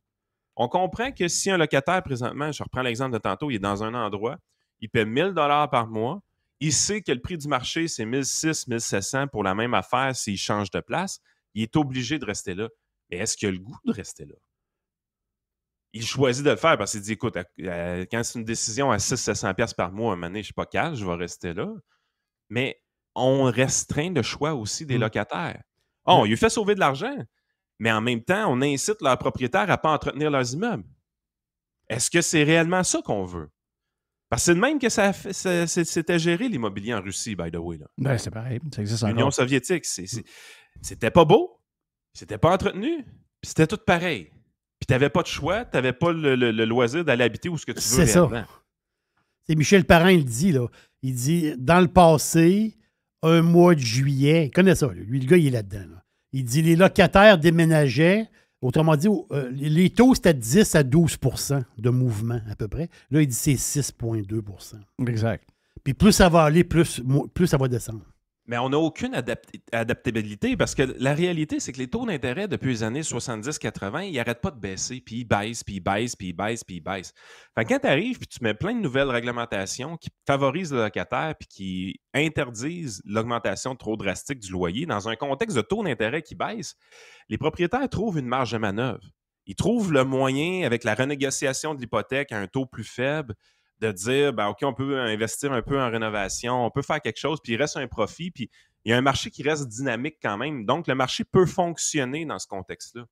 On comprend que si un locataire, présentement, je reprends l'exemple de tantôt, il est dans un endroit, il paie 1 000 $ par mois, il sait que le prix du marché, c'est 1 600, 1 700 pour la même affaire s'il change de place, il est obligé de rester là. Mais est-ce qu'il a le goût de rester là? Il choisit de le faire parce qu'il dit, écoute, quand c'est une décision à 600-700 $ par mois, à un moment donné, je ne suis pas calme, je vais rester là. Mais on restreint le choix aussi des locataires. On lui fait sauver de l'argent, mais en même temps, on incite leurs propriétaires à ne pas entretenir leurs immeubles. Est-ce que c'est réellement ça qu'on veut? Parce que c'est de même que c'était géré l'immobilier en Russie, by the way. Ben, c'est pareil, ça existe encore. L'Union soviétique, c'était pas beau, c'était pas entretenu, puis c'était tout pareil. Puis tu n'avais pas de choix, tu n'avais pas le loisir d'aller habiter où ce que tu veux. C'est ça. C'est Michel Parent, il dit, là. Il dit, dans le passé, un mois de juillet, il connaît ça, lui, le gars, il est là-dedans. Là. Il dit, les locataires déménageaient, autrement dit, les taux, c'était 10 à 12 % de mouvement, à peu près. Là, il dit, c'est 6,2 %. Exact. Puis plus ça va aller, plus ça va descendre. Mais on n'a aucune adaptabilité parce que la réalité, c'est que les taux d'intérêt depuis les années 70-80, ils n'arrêtent pas de baisser, puis ils baissent, puis ils baissent, puis ils baissent, puis ils baissent. Fait que quand tu arrives puis tu mets plein de nouvelles réglementations qui favorisent le locataire puis qui interdisent l'augmentation trop drastique du loyer dans un contexte de taux d'intérêt qui baisse, les propriétaires trouvent une marge de manœuvre. Ils trouvent le moyen, avec la renégociation de l'hypothèque à un taux plus faible, de dire, ben, OK, on peut investir un peu en rénovation, on peut faire quelque chose, puis il reste un profit, puis il y a un marché qui reste dynamique quand même. Donc, le marché peut fonctionner dans ce contexte-là.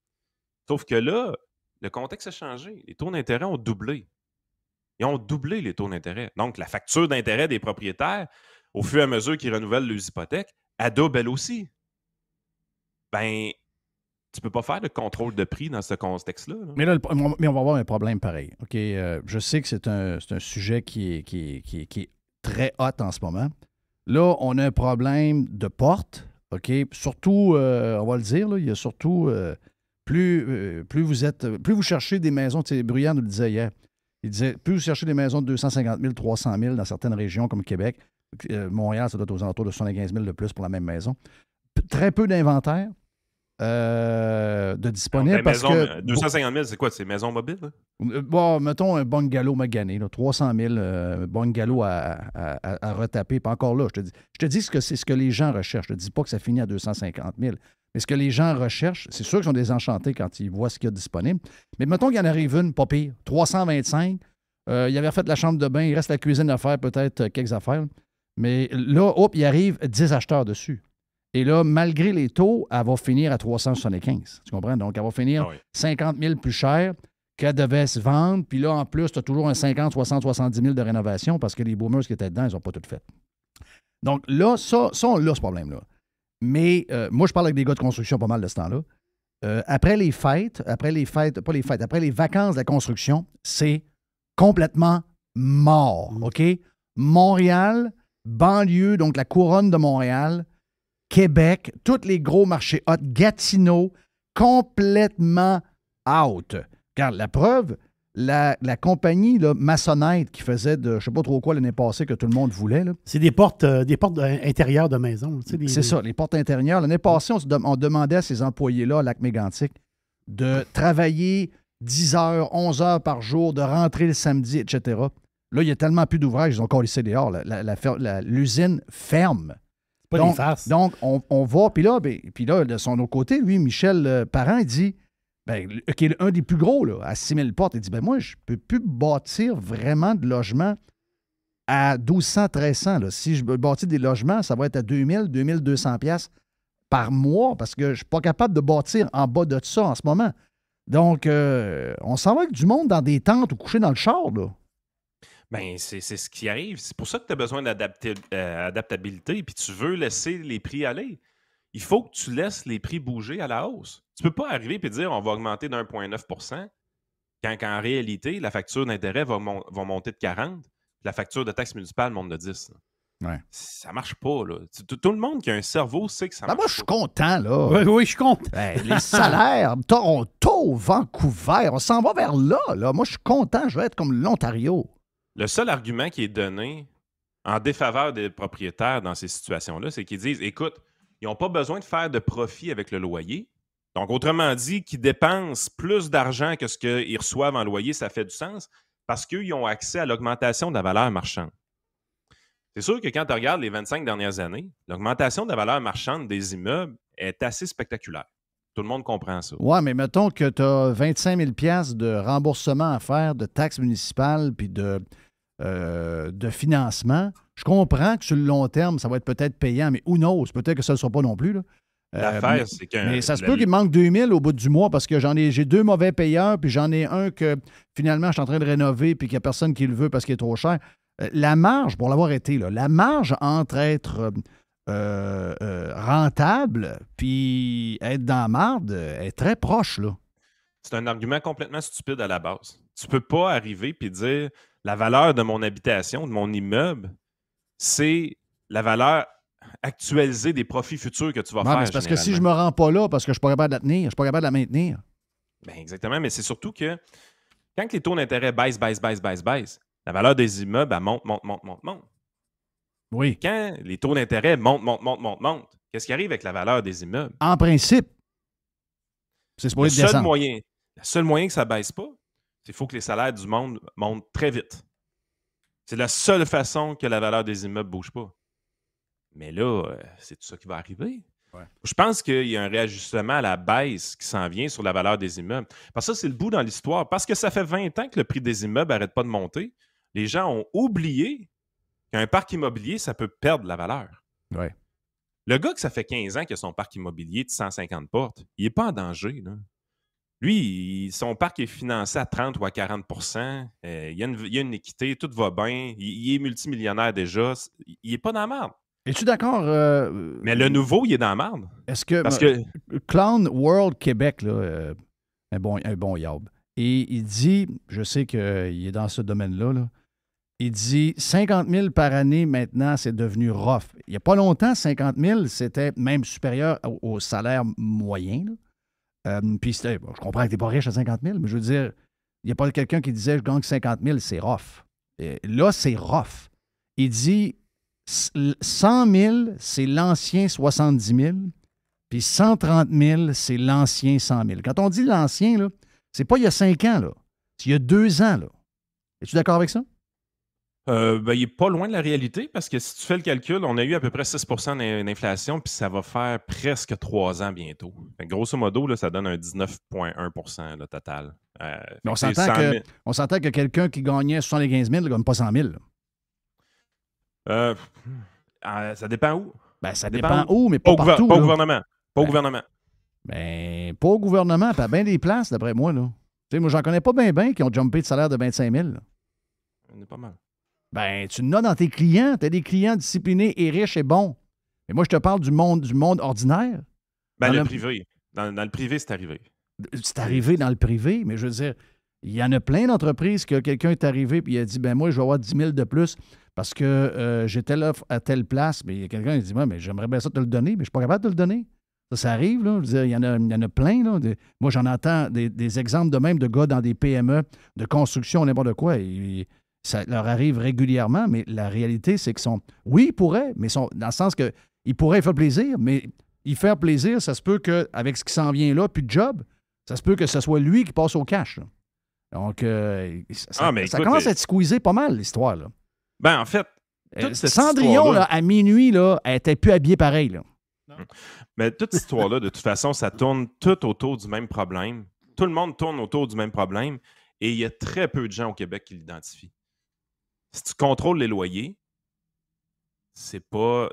Sauf que là, le contexte a changé. Les taux d'intérêt ont doublé. Ils ont doublé les taux d'intérêt. Donc, la facture d'intérêt des propriétaires, au fur et à mesure qu'ils renouvellent leurs hypothèques, elle double elle aussi. Ben, tu peux pas faire de contrôle de prix dans ce contexte-là. Là. Mais là, on va avoir un problème pareil. OK, je sais que c'est un sujet qui est très hot en ce moment. Là, on a un problème de porte. OK, surtout, on va le dire, là, il y a surtout plus vous cherchez des maisons, tu sais, Bruyère nous le disait hier. Il disait, plus vous cherchez des maisons de 250 000, 300 000 dans certaines régions comme Québec, Montréal, ça doit être aux alentours de 75 000 de plus pour la même maison. Très peu d'inventaire. De disponible parce que... 250 000, c'est quoi? C'est maison mobile? Bon, mettons un bungalow magané, là, 300 000 bungalow à retaper. Pas encore là, je te dis que c'est ce que les gens recherchent. Je ne te dis pas que ça finit à 250 000. Mais ce que les gens recherchent, c'est sûr qu'ils sont désenchantés quand ils voient ce qu'il y a disponible. Mais mettons qu'il y en arrive une, pas pire, 325. Il avait fait la chambre de bain, il reste la cuisine à faire, peut-être quelques affaires. Mais là, hop, il arrive 10 acheteurs dessus. Et là, malgré les taux, elle va finir à 375. Tu comprends? Donc, elle va finir 50 000 plus cher qu'elle devait se vendre. Puis là, en plus, tu as toujours un 50, 60, 70 000 de rénovation parce que les boomers qui étaient dedans, ils n'ont pas tout fait. Donc là, ça on a ce problème-là. Mais moi, je parle avec des gars de construction pas mal de ce temps-là. Après les vacances de la construction, c'est complètement mort. OK? Montréal, banlieue, donc la couronne de Montréal, Québec, tous les gros marchés hot, Gatineau, complètement out. Car la preuve, la compagnie là, Maçonnette qui faisait de je ne sais pas trop quoi l'année passée que tout le monde voulait. Là. C'est des portes intérieures de maison. Tu sais, c'est ça, les portes intérieures. L'année passée, on demandait à ces employés-là à Lac-Mégantic de travailler 10 heures, 11 heures par jour, de rentrer le samedi, etc. Là, il y a tellement plus d'ouvrages, ils ont encore laissé dehors. L'usine ferme. Donc, on va, puis là, de son autre côté, lui, Michel Parent, il dit, qui est un des plus gros, là, à 6 000 portes, il dit, moi, je ne peux plus bâtir vraiment de logements à 1200, 1300. Là. Si je bâtis des logements, ça va être à 2000, 2200 pièces par mois, parce que je ne suis pas capable de bâtir en bas de ça en ce moment. Donc, on s'en va avec du monde dans des tentes ou coucher dans le char, là. Ben, c'est ce qui arrive. C'est pour ça que tu as besoin d'adaptabilité, puis tu veux laisser les prix aller. Il faut que tu laisses les prix bouger à la hausse. Tu ne peux pas arriver et dire on va augmenter d'1,9 % quand en réalité, la facture d'intérêt va monter de 40, la facture de taxe municipale monte de 10. Ouais. Ça marche pas, là. Tout le monde qui a un cerveau sait que ça marche moi, je suis content, là. Oui, je suis content. Les salaires, Toronto, Vancouver, on s'en va vers là, là. Moi, je suis content, je vais être comme l'Ontario. Le seul argument qui est donné en défaveur des propriétaires dans ces situations-là, c'est qu'ils disent, écoute, ils n'ont pas besoin de faire de profit avec le loyer. Donc, autrement dit, qu'ils dépensent plus d'argent que ce qu'ils reçoivent en loyer, ça fait du sens, parce qu'ils ont accès à l'augmentation de la valeur marchande. C'est sûr que quand tu regardes les 25 dernières années, l'augmentation de la valeur marchande des immeubles est assez spectaculaire. Tout le monde comprend ça. Oui, mais mettons que tu as 25 000 $ de remboursement à faire, de taxes municipales puis de financement. Je comprends que sur le long terme, ça va être peut-être payant, mais who knows? Peut-être que ça ne le sera pas non plus. Là. L'affaire, c'est que... Mais ça se peut qu'il manque 2 000 au bout du mois parce que j'ai 2 mauvais payeurs, puis j'en ai un que finalement je suis en train de rénover puis qu'il n'y a personne qui le veut parce qu'il est trop cher. La marge, pour l'avoir été, là, la marge entre être rentable puis être dans la marde est très proche, là. c'est un argument complètement stupide à la base. Tu peux pas arriver et dire la valeur de mon habitation, de mon immeuble, c'est la valeur actualisée des profits futurs que tu vas Non, faire. mais c'est parce que si je me rends pas là, parce que je suis pas capable de la tenir, je suis pas capable de la maintenir. Ben exactement, mais c'est surtout que quand les taux d'intérêt baissent, la valeur des immeubles, elle monte. Oui. Quand les taux d'intérêt montent, qu'est-ce qui arrive avec la valeur des immeubles? En principe, c'est supposé Le descendre. seul moyen que ça ne baisse pas, c'est qu'il faut que les salaires du monde montent très vite. C'est la seule façon que la valeur des immeubles ne bouge pas. Mais là, c'est tout ça qui va arriver. Ouais. Je pense qu'il y a un réajustement à la baisse qui s'en vient sur la valeur des immeubles. Parce que ça, c'est le bout dans l'histoire. Parce que ça fait 20 ans que le prix des immeubles n'arrête pas de monter. Les gens ont oublié qu'un parc immobilier, ça peut perdre la valeur. Ouais. Le gars que ça fait 15 ans qu'il a son parc immobilier de 150 portes, il n'est pas en danger. Là. Lui, son parc est financé à 30 ou à 40 il y a une équité, tout va bien. Il est multimillionnaire déjà. Il n'est pas dans la merde. Es-tu d'accord? Mais le nouveau, il est dans la merde. Est-ce que, Parce que Clown World Québec, là, un bon yab, et il dit, je sais qu'il est dans ce domaine-là, là, il dit 50 000 par année maintenant, c'est devenu rough. Il n'y a pas longtemps, 50 000, c'était même supérieur au salaire moyen. Puis je comprends que tu n'es pas riche à 50 000, mais je veux dire, il n'y a pas quelqu'un qui disait je gagne 50 000, c'est rough. Et là, c'est rough. Il dit 100 000, c'est l'ancien 70 000, puis 130 000, c'est l'ancien 100 000. Quand on dit l'ancien, là, c'est pas il y a 5 ans, là. C'est il y a 2 ans, là. Es-tu d'accord avec ça? il n'est pas loin de la réalité parce que si tu fais le calcul, on a eu à peu près 6 d'inflation puis ça va faire presque 3 ans bientôt. Fait que grosso modo, là, ça donne un 19,1 le total. Mais on s'entend que quelqu'un qui gagnait 75 000 ne gagne pas 100 000. Ça dépend où. Ben, ça dépend où, mais pas partout. Pas au gouvernement. Pas au gouvernement. Ben, pas au gouvernement, puis à bien des places, d'après moi. Là. Tu sais, moi, j'en connais pas bien qui ont jumpé de salaire de 25 000. On est pas mal. Ben, tu l'as dans tes clients. Tu as des clients disciplinés et riches et bons. Mais moi, je te parle du monde ordinaire. Ben, le privé. Dans le privé, c'est arrivé. C'est arrivé dans le privé, mais je veux dire, il y en a plein d'entreprises que quelqu'un est arrivé et il a dit, ben moi, je vais avoir 10 000 de plus parce que j'étais là à telle place. Mais il y a quelqu'un qui dit, mais j'aimerais bien ça te le donner, mais je ne suis pas capable de te le donner. Ça arrive, là. Je veux dire, il y en a plein, là. Moi, j'en entends des exemples de même de gars dans des PME, de construction, n'importe quoi. Ça leur arrive régulièrement, mais la réalité, c'est qu'ils sont... Oui, ils pourraient, mais sont dans le sens qu'ils pourraient faire plaisir, mais y faire plaisir, ça se peut qu'avec ce qui s'en vient là, puis de job, ça se peut que ce soit lui qui passe au cash. Là. Donc, ça commence à être squeezé pas mal, l'histoire. Là. Ben, en fait, toute cette Cendrillon, là, à minuit, là, elle n'était plus habillée pareil. Là. Mais toute cette histoire-là, de toute façon, ça tourne tout autour du même problème. Tout le monde tourne autour du même problème et il y a très peu de gens au Québec qui l'identifient. Si tu contrôles les loyers, tu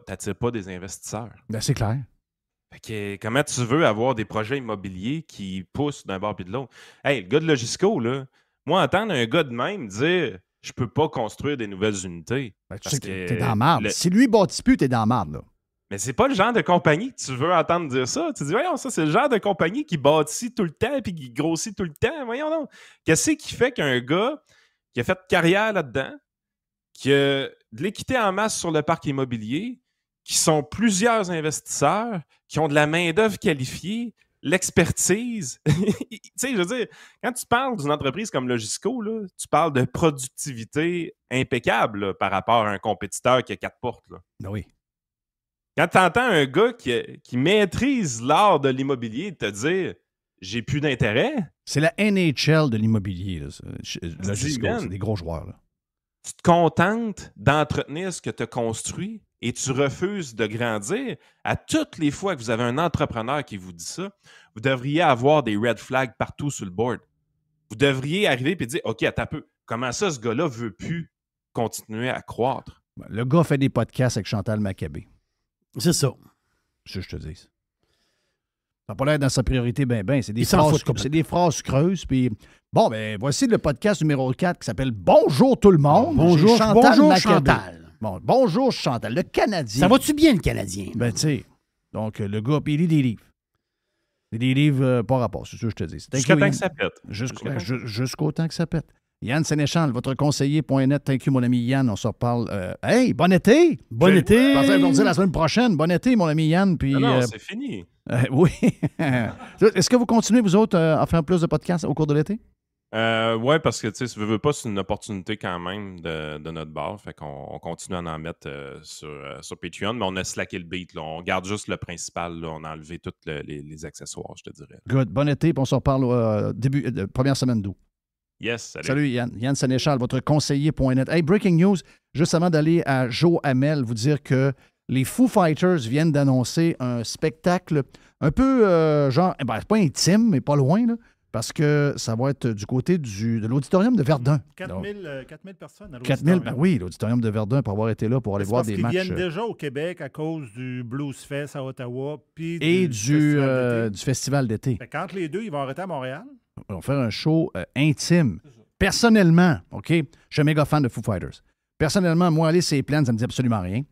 n'attires pas des investisseurs. Ben, c'est clair. Fait que, comment tu veux avoir des projets immobiliers qui poussent d'un bord puis de l'autre? Hey, le gars de Logisco, là, moi, entendre un gars de même dire « Je peux pas construire des nouvelles unités. Ben, » tu sais que t'es dans la marde. Si lui bâtit plus, t'es dans la marde, là. Mais c'est pas le genre de compagnie que tu veux entendre dire ça. Tu dis, voyons, ça, c'est le genre de compagnie qui bâtit tout le temps et qui grossit tout le temps. Voyons donc. Qu'est-ce qui fait qu'un gars qui a fait carrière là-dedans, qui a de l'équité en masse sur le parc immobilier, qui sont plusieurs investisseurs, qui ont de la main-d'œuvre qualifiée, l'expertise. Tu sais, je veux dire, quand tu parles d'une entreprise comme Logisco, là, tu parles de productivité impeccable là, par rapport à un compétiteur qui a 4 portes. Là. Oui. Quand tu entends un gars qui maîtrise l'art de l'immobilier te dire « j'ai plus d'intérêt », c'est la NHL de l'immobilier. Logisco, c'est des gros joueurs. Là. Tu te contentes d'entretenir ce que tu as construit et tu refuses de grandir. À toutes les fois que vous avez un entrepreneur qui vous dit ça, vous devriez avoir des red flags partout sur le board. Vous devriez arriver et dire « OK, attends un peu, comment ça, ce gars-là veut plus continuer à croître? » Le gars fait des podcasts avec Chantal Maccabé. C'est ça. C'est ce que je te dis. Ça n'a pas l'air dans sa priorité, c'est des phrases creuses. Puis, bon, voici le podcast numéro 4 qui s'appelle « Bonjour tout le monde ». Bonjour Chantal. Bon, bonjour Chantal, le Canadien. Ça va-tu bien, le Canadien? Ben, tu sais, donc le gars, puis il lit des livres. Des livres pas rapport, c'est ça que je te dis. Jusqu'à temps que ça pète. Jusqu'au temps que ça pète. Yann Sénéchal, votre conseiller.net. Thank you, mon ami Yann. On se reparle. Hey, bon été! Bon été! Je pensais vous dire la semaine prochaine. Bon été, mon ami Yann. Puis, non, c'est fini. Oui. Est-ce que vous continuez, vous autres, à faire plus de podcasts au cours de l'été? Oui, parce que, tu sais, si tu veux pas, c'est une opportunité quand même de notre bar. Fait qu'on continue à en mettre sur Patreon, mais on a slacké le beat. Là. On garde juste le principal. Là. On a enlevé tous les accessoires, je te dirais. Good. Bon été, puis on se reparle première semaine d'août. Yes, salut. Salut Yann. Yann Sénéchal, votre conseiller.net. Hey, breaking news, juste avant d'aller à Joe Hamel, vous dire que les Foo Fighters viennent d'annoncer un spectacle un peu c'est pas intime, mais pas loin, là, parce que ça va être du côté de l'auditorium de Verdun. 4000 personnes à 4000, l'auditorium. ben oui, l'auditorium de Verdun pour avoir été là pour aller voir des matchs. Ils viennent déjà au Québec à cause du Blues Fest à Ottawa puis et du festival d'été. Quand les deux, ils vont arrêter à Montréal. On va faire un show intime. Personnellement, OK, je suis un méga fan de Foo Fighters. Personnellement, moi, aller sur les plaines, ça me dit absolument rien.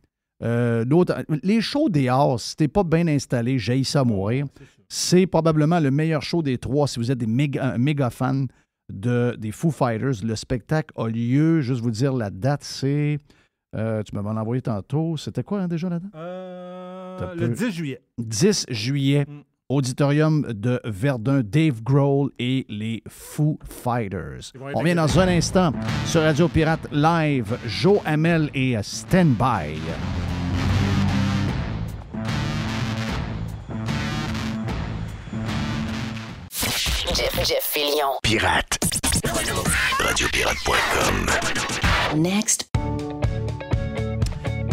Les shows dehors, si t'es pas bien installé, j'haïs ça à mourir. C'est probablement le meilleur show des trois si vous êtes des méga fans des Foo Fighters. Le spectacle a lieu, juste vous dire la date, c'est... tu m'avais envoyé tantôt. C'était quoi déjà la date? Le 10 juillet. 10 juillet. Auditorium de Verdun, Dave Grohl et les Foo Fighters. On vient dans un instant sur Radio Pirate Live. Joe Hamel et Stand By. Jeff Fillion. Pirate. Radiopirate.com. Next.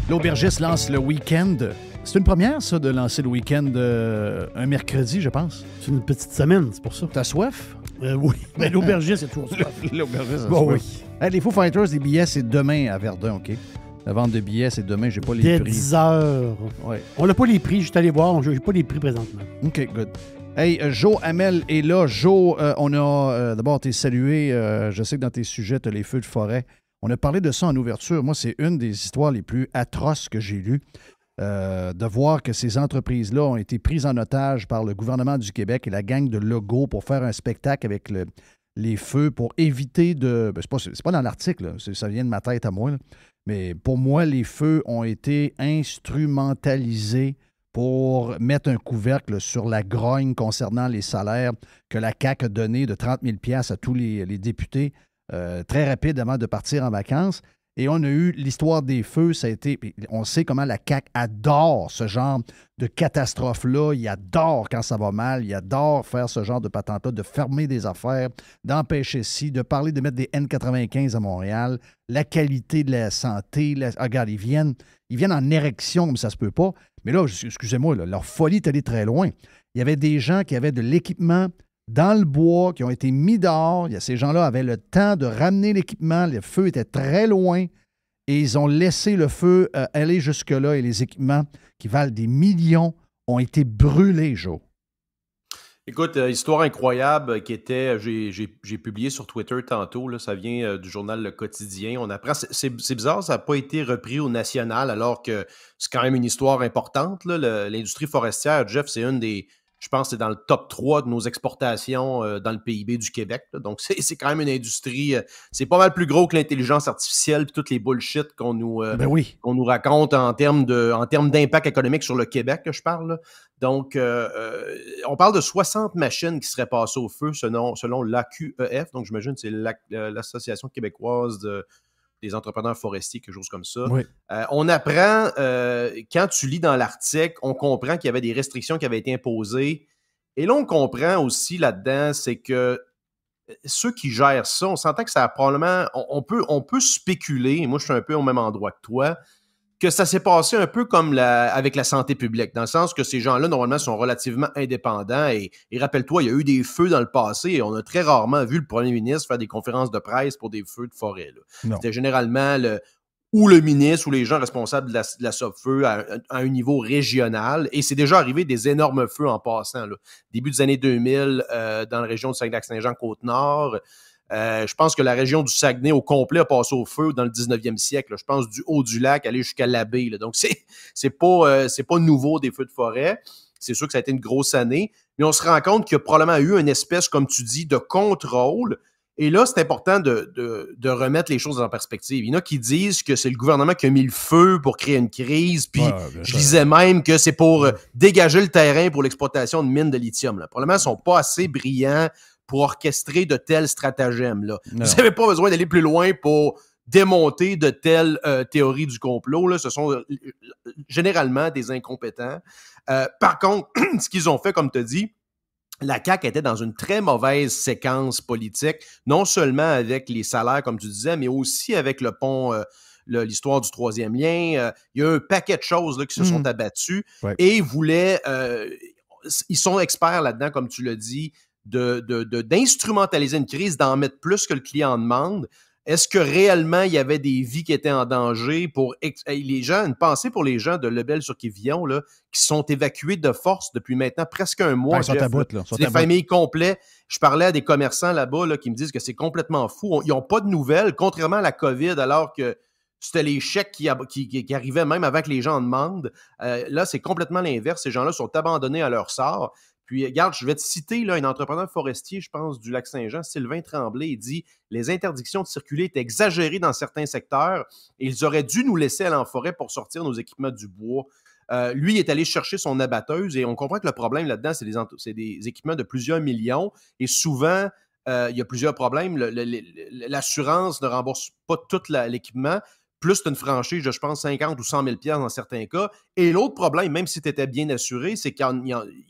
L'aubergiste lance le week-end. C'est une première, ça, de lancer le week-end un mercredi, je pense. C'est une petite semaine, c'est pour ça. T'as soif? Oui. Mais l'aubergiste, c'est toujours soif. L'aubergiste, bon, soif. oui. Hey, les Foo Fighters, les billets, c'est demain à Verdun, OK? La vente de billets, c'est demain. J'ai pas les Dès prix. 10 heures. Ouais. On n'a pas les prix. Je suis allé voir. J'ai pas les prix présentement. OK, good. Hey, Joe Hamel est là. Joe, on a d'abord été salué. Je sais que dans tes sujets, tu as les feux de forêt. On a parlé de ça en ouverture. Moi, c'est une des histoires les plus atroces que j'ai lues. De voir que ces entreprises-là ont été prises en otage par le gouvernement du Québec et la gang de Legault pour faire un spectacle avec les feux pour éviter de... Ben, c'est pas dans l'article, là. Ça vient de ma tête à moi. Là. Mais pour moi, les feux ont été instrumentalisés pour mettre un couvercle sur la grogne concernant les salaires que la CAQ a donné de 30 000 $ à tous les députés très rapide avant de partir en vacances. Et on a eu l'histoire des feux, ça a été... On sait comment la CAQ adore ce genre de catastrophe-là. Il adore quand ça va mal. Il adore faire ce genre de patente-là, de fermer des affaires, d'empêcher ci, de parler de mettre des N95 à Montréal, la qualité de la santé. Regarde, ils viennent en érection comme ça se peut pas. Mais là, excusez-moi, là, leur folie est allée très loin. Il y avait des gens qui avaient de l'équipement dans le bois, qui ont été mis dehors. Ces gens-là avaient le temps de ramener l'équipement. Le feu était très loin et ils ont laissé le feu aller jusque-là et les équipements qui valent des millions ont été brûlés, Joe. Écoute, histoire incroyable qui était, j'ai publié sur Twitter tantôt, là, ça vient du journal Le Quotidien. On apprend, c'est bizarre, ça n'a pas été repris au national alors que c'est quand même une histoire importante. L'industrie forestière, Jeff, c'est une des... Je pense que c'est dans le top 3 de nos exportations dans le PIB du Québec. Là. Donc, c'est quand même une industrie... c'est pas mal plus gros que l'intelligence artificielle et toutes les bullshit qu'on nous raconte en termes d'impact économique sur le Québec, que je parle. Là. Donc, on parle de 60 machines qui seraient passées au feu selon l'AQEF. Donc, j'imagine que c'est l'Association québécoise des entrepreneurs forestiers, quelque chose comme ça. Oui. On apprend, quand tu lis dans l'article, on comprend qu'il y avait des restrictions qui avaient été imposées. Et là, on comprend aussi là-dedans, c'est que ceux qui gèrent ça, on s'entend que ça a probablement... On peut spéculer, et moi je suis un peu au même endroit que toi, que ça s'est passé un peu comme avec la santé publique, dans le sens que ces gens-là, normalement, sont relativement indépendants. Et rappelle-toi, il y a eu des feux dans le passé et on a très rarement vu le premier ministre faire des conférences de presse pour des feux de forêt. C'était généralement le ministre ou les gens responsables de la SOPFEU à un niveau régional. Et c'est déjà arrivé des énormes feux en passant. Là. Début des années 2000, dans la région de Saguenay-Lac-Saint-Jean-Côte-Nord. Je pense que la région du Saguenay au complet a passé au feu dans le 19e siècle. Là. Je pense du haut du lac aller jusqu'à la baie. Là. Donc, c'est pas nouveau des feux de forêt. C'est sûr que ça a été une grosse année, mais on se rend compte qu'il y a probablement eu une espèce, comme tu dis, de contrôle. Et là, c'est important de remettre les choses en perspective. Il y en a qui disent que c'est le gouvernement qui a mis le feu pour créer une crise, puis je disais même que c'est pour dégager le terrain pour l'exploitation de mines de lithium. Là. Probablement, ils ne sont pas assez brillants pour orchestrer de tels stratagèmes. Là. Vous n'avez pas besoin d'aller plus loin pour démonter de telles théories du complot. Là. Ce sont généralement des incompétents. Par contre, ce qu'ils ont fait, comme tu as dit, la CAQ était dans une très mauvaise séquence politique, non seulement avec les salaires, comme tu disais, mais aussi avec le pont, l'histoire du troisième lien. Il y a un paquet de choses là, qui se sont abattues et ils sont experts là-dedans, comme tu l'as dit, d'instrumentaliser une crise, d'en mettre plus que le client demande. Est-ce que réellement, il y avait des vies qui étaient en danger pour les gens, une pensée pour les gens de Lebel-sur-Quévillon, là, qui sont évacués de force depuis maintenant presque un mois. Jeff, c'est des familles complètes. Je parlais à des commerçants là-bas là, qui me disent que c'est complètement fou. Ils n'ont pas de nouvelles, contrairement à la COVID, alors que c'était les chèques qui arrivaient même avant que les gens en demandent. Là, c'est complètement l'inverse. Ces gens-là sont abandonnés à leur sort. Puis, regarde, je vais te citer là, un entrepreneur forestier, je pense, du Lac-Saint-Jean, Sylvain Tremblay, il dit « Les interdictions de circuler étaient exagérées dans certains secteurs et ils auraient dû nous laisser aller en forêt pour sortir nos équipements du bois. » Lui, il est allé chercher son abatteuse et on comprend que le problème là-dedans, c'est des équipements de plusieurs millions et souvent, il y a plusieurs problèmes. L'assurance ne rembourse pas tout l'équipement. Plus tu as une franchise de, je pense, 50 ou 100 000 $ dans certains cas. Et l'autre problème, même si tu étais bien assuré, c'est qu'il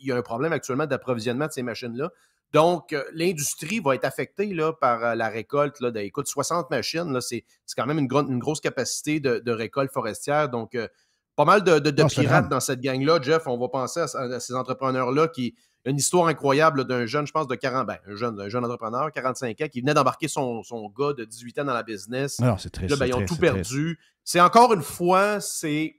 y a un problème actuellement d'approvisionnement de ces machines-là. Donc, l'industrie va être affectée là, par la récolte. Là, écoute, 60 machines, là, c'est quand même une grosse capacité de récolte forestière. Donc, pas mal de pirates dans cette gang-là. Jeff, on va penser à ces entrepreneurs-là qui... Une histoire incroyable là, d'un jeune, je pense, de 40... un jeune entrepreneur, 45 ans, qui venait d'embarquer son gars de 18 ans dans la business. Alors, c'est triste. Là, ils ont tout perdu. C'est encore une fois, c'est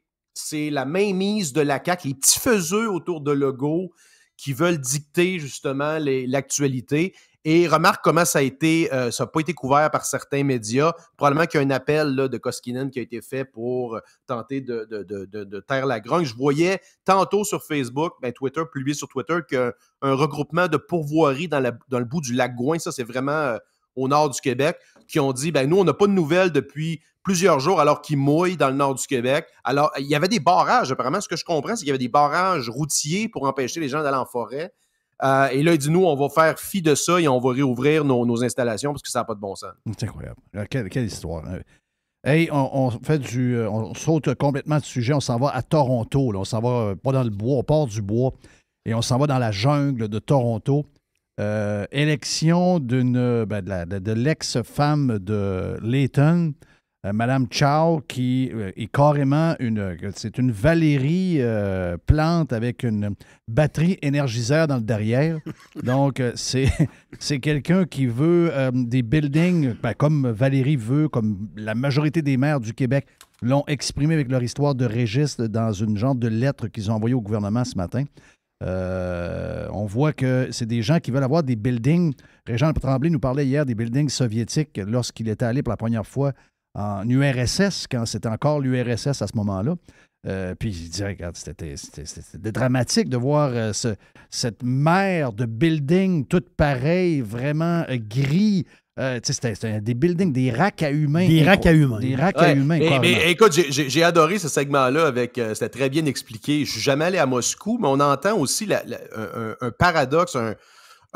la mainmise de la CAQ, les petits faiseux autour de Legault qui veulent dicter justement l'actualité. Et remarque comment ça n'a pas été couvert par certains médias. Probablement qu'il y a un appel là, de Koskinen qui a été fait pour tenter de taire la grogne. Je voyais tantôt sur Facebook, Twitter, publié sur Twitter, qu'un regroupement de pourvoiries dans le bout du lac Gouin, ça c'est vraiment au nord du Québec, qui ont dit, nous on n'a pas de nouvelles depuis plusieurs jours alors qu'ils mouillent dans le nord du Québec. Alors, il y avait des barrages, apparemment. Ce que je comprends, c'est qu'il y avait des barrages routiers pour empêcher les gens d'aller en forêt. Et là, il dit, nous, on va faire fi de ça et on va réouvrir nos installations parce que ça n'a pas de bon sens. C'est incroyable. Quelle histoire. Hey, on saute complètement de sujet. On s'en va à Toronto. Là. On s'en va pas dans le bois, on part du bois et on s'en va dans la jungle de Toronto. Élection de l'ex-femme de Layton, Madame Chow, qui est carrément c'est une Valérie Plante avec une batterie énergiseur dans le derrière. Donc, c'est quelqu'un qui veut des buildings, comme Valérie veut, comme la majorité des maires du Québec l'ont exprimé avec leur histoire de registre dans une genre de lettre qu'ils ont envoyée au gouvernement ce matin. On voit que c'est des gens qui veulent avoir des buildings. Régent Tremblay nous parlait hier des buildings soviétiques lorsqu'il était allé pour la première fois en URSS, quand c'était encore l'URSS à ce moment-là. Puis il disait, regarde, c'était dramatique de voir cette mer de buildings toutes pareilles, vraiment gris. C'était des buildings, des racks à humains. Des racks à humains. Des racks à humains. Mais écoute, j'ai adoré ce segment-là c'était très bien expliqué. Je suis jamais allé à Moscou, mais on entend aussi un paradoxe,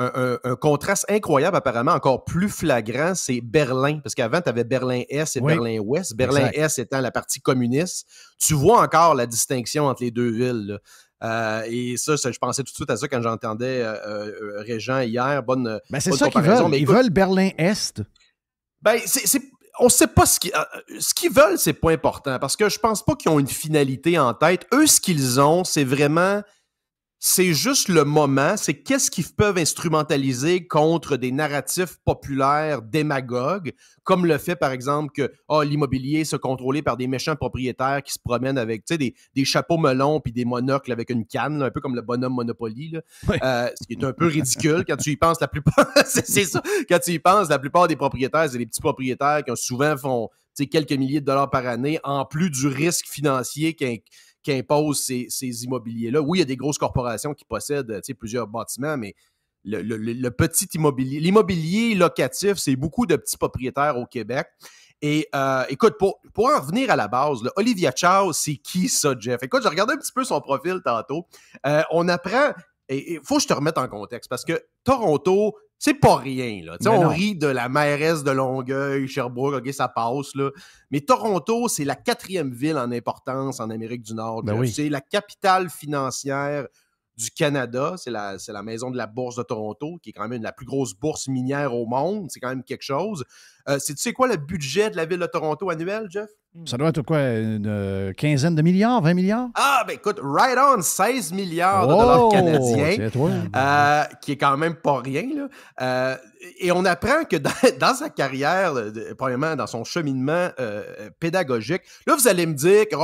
un contraste incroyable, apparemment, encore plus flagrant, c'est Berlin. Parce qu'avant, tu avais Berlin-Est et Berlin-Ouest. Berlin-Est étant la partie communiste. Tu vois encore la distinction entre les deux villes, là. Et ça, je pensais tout de suite à ça quand j'entendais Régent hier. C'est ça qu'ils veulent. Ils veulent Berlin-Est. On ne sait pas ce qu'ils veulent, c'est pas important. Parce que je pense pas qu'ils ont une finalité en tête. Eux, ce qu'ils ont, c'est juste le moment, c'est qu'est-ce qu'ils peuvent instrumentaliser contre des narratifs populaires démagogues, comme le fait, par exemple, que l'immobilier se contrôlé par des méchants propriétaires qui se promènent avec des chapeaux melons puis des monocles avec une canne, là, un peu comme le bonhomme Monopoly. Là. Oui. Ce qui est un peu ridicule quand tu y penses. La plupart, c'est ça. Quand tu y penses, la plupart des propriétaires, c'est des petits propriétaires qui souvent font quelques milliers de dollars par année, en plus du risque financier qui impose ces immobiliers-là. Oui, il y a des grosses corporations qui possèdent plusieurs bâtiments, mais le petit immobilier, l'immobilier locatif, c'est beaucoup de petits propriétaires au Québec. Et écoute, pour en revenir à la base, là, Olivia Chow, c'est qui ça, Jeff? Écoute, j'ai regardé un petit peu son profil tantôt. On apprend, et il faut que je te remette en contexte, parce que Toronto, c'est pas rien, là. On rit de la mairesse de Longueuil, Sherbrooke, OK, ça passe, là. Mais Toronto, c'est la 4e ville en importance en Amérique du Nord. Ben oui. C'est la capitale financière du Canada. C'est la maison de la bourse de Toronto, qui est quand même la plus grosse bourse minière au monde. C'est quand même quelque chose. Tu sais quoi le budget de la ville de Toronto annuel, Jeff? Ça doit être quoi, une quinzaine de milliards, 20 milliards? Ah, ben écoute, right on, 16 milliards de dollars canadiens, qui est quand même pas rien, là. Et on apprend que dans sa carrière, premièrement, dans son cheminement pédagogique, là, vous allez me dire que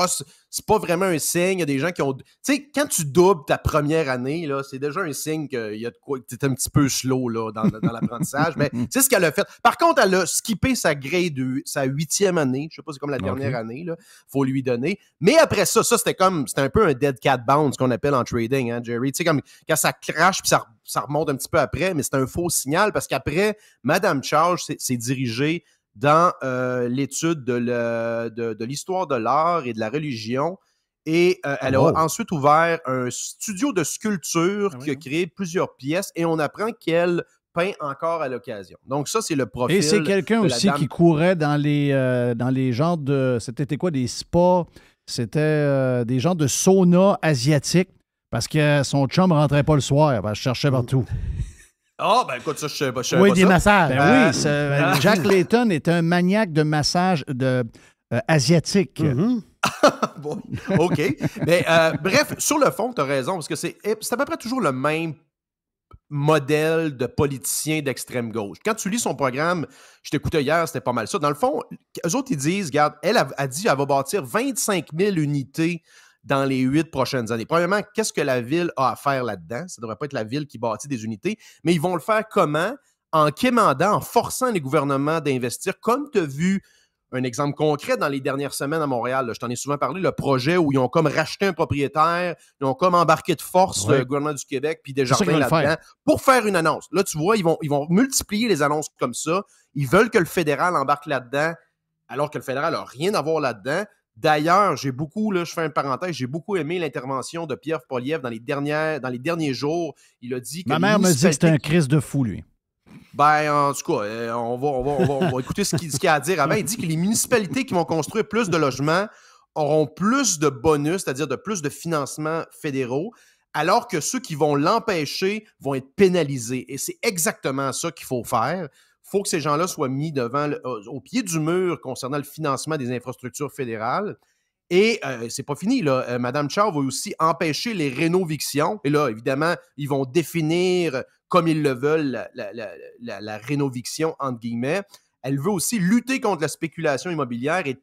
c'est pas vraiment un signe. Il y a des gens qui ont... Tu sais, quand tu doubles ta première année, là, c'est déjà un signe qu'il y a de quoi, que tu es un petit peu slow là, dans l'apprentissage. Mais c'est ce qu'elle a fait. Par contre, elle a skippé sa grade de sa 8e année. Je sais pas, c'est comme la dernière année, là. Faut lui donner. Mais après ça, c'était un peu un dead cat bounce qu'on appelle en trading, hein, Jerry. Tu sais, comme quand ça crache puis ça remonte un petit peu après, mais c'est un faux signal parce qu'après, Mme Chow s'est dirigée dans l'étude de l'histoire de l'art et de la religion. Et elle a ensuite ouvert un studio de sculpture qui a créé plusieurs pièces et on apprend qu'elle peint encore à l'occasion. Donc ça, c'est le profil. Et c'est quelqu'un aussi qui courait dans les genres de... C'était quoi, des spas? C'était des genres de sauna asiatiques parce que son chum ne rentrait pas le soir. Ben, je cherchais partout. Ah, ben écoute, ça, je sais pas. Oui, des massages. Ben oui, Jack Layton est un maniaque de massage asiatique. Mm-hmm. Bon, OK. Mais bref, sur le fond, tu as raison, parce que c'est à peu près toujours le même modèle de politicien d'extrême gauche. Quand tu lis son programme, je t'écoutais hier, c'était pas mal ça. Dans le fond, eux autres, ils disent, regarde, elle a dit qu'elle va bâtir 25 000 unités dans les 8 prochaines années. Premièrement, qu'est-ce que la ville a à faire là-dedans? Ça ne devrait pas être la ville qui bâtit des unités, mais ils vont le faire comment? En quémandant, en forçant les gouvernements d'investir, comme tu as vu un exemple concret dans les dernières semaines à Montréal. Là, je t'en ai souvent parlé, le projet où ils ont comme racheté un propriétaire, ils ont comme embarqué de force le gouvernement du Québec puis Desjardins là-dedans pour faire une annonce. Là, tu vois, ils vont multiplier les annonces comme ça. Ils veulent que le fédéral embarque là-dedans alors que le fédéral n'a rien à voir là-dedans. D'ailleurs, je fais une parenthèse, j'ai beaucoup aimé l'intervention de Pierre Poilievre dans les derniers jours. Il a dit que ma mère me dit que c'était un Christ de fou, lui. Ben, en tout cas, on va écouter ce qu'il a à dire avant. Il dit que les municipalités qui vont construire plus de logements auront plus de bonus, c'est-à-dire de plus de financements fédéraux, alors que ceux qui vont l'empêcher vont être pénalisés. Et c'est exactement ça qu'il faut faire. Il faut que ces gens-là soient mis au pied du mur concernant le financement des infrastructures fédérales. Et c'est pas fini, là. Mme Chow va aussi empêcher les rénovictions. Et là, évidemment, ils vont définir comme ils le veulent la rénoviction, entre guillemets. Elle veut aussi lutter contre la spéculation immobilière et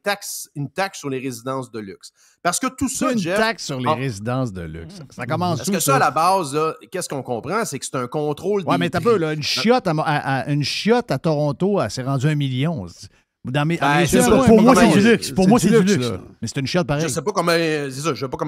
une taxe sur les résidences de luxe. Parce que tout ça, Jeff... Une taxe sur les résidences de luxe. Ça commence Parce que ça, à la base, là, qu'est-ce qu'on comprend? C'est que c'est un contrôle des mais t'as peu, là, une chiotte à Toronto, elle s'est rendue 1 million. Pour moi, c'est du luxe. Pour moi, c'est du luxe. Mais c'est une chiotte pareil. Je sais pas comment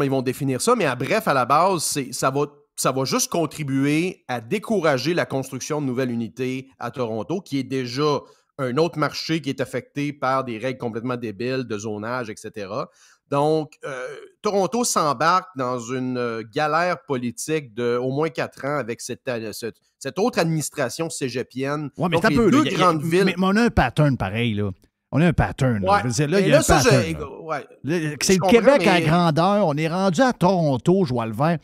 ils vont définir ça, mais bref, à la base, ça va juste contribuer à décourager la construction de nouvelles unités à Toronto, qui est déjà un autre marché qui est affecté par des règles complètement débiles de zonage, etc. Donc, Toronto s'embarque dans une galère politique de au moins 4 ans avec cette autre administration cégepienne. Oui, mais c'est un peu. Mais on a un pattern pareil, là. On a un pattern. Ouais. Là, il y a un pattern. C'est le Québec à grandeur. On est rendu à Toronto, Joie-le-Vert.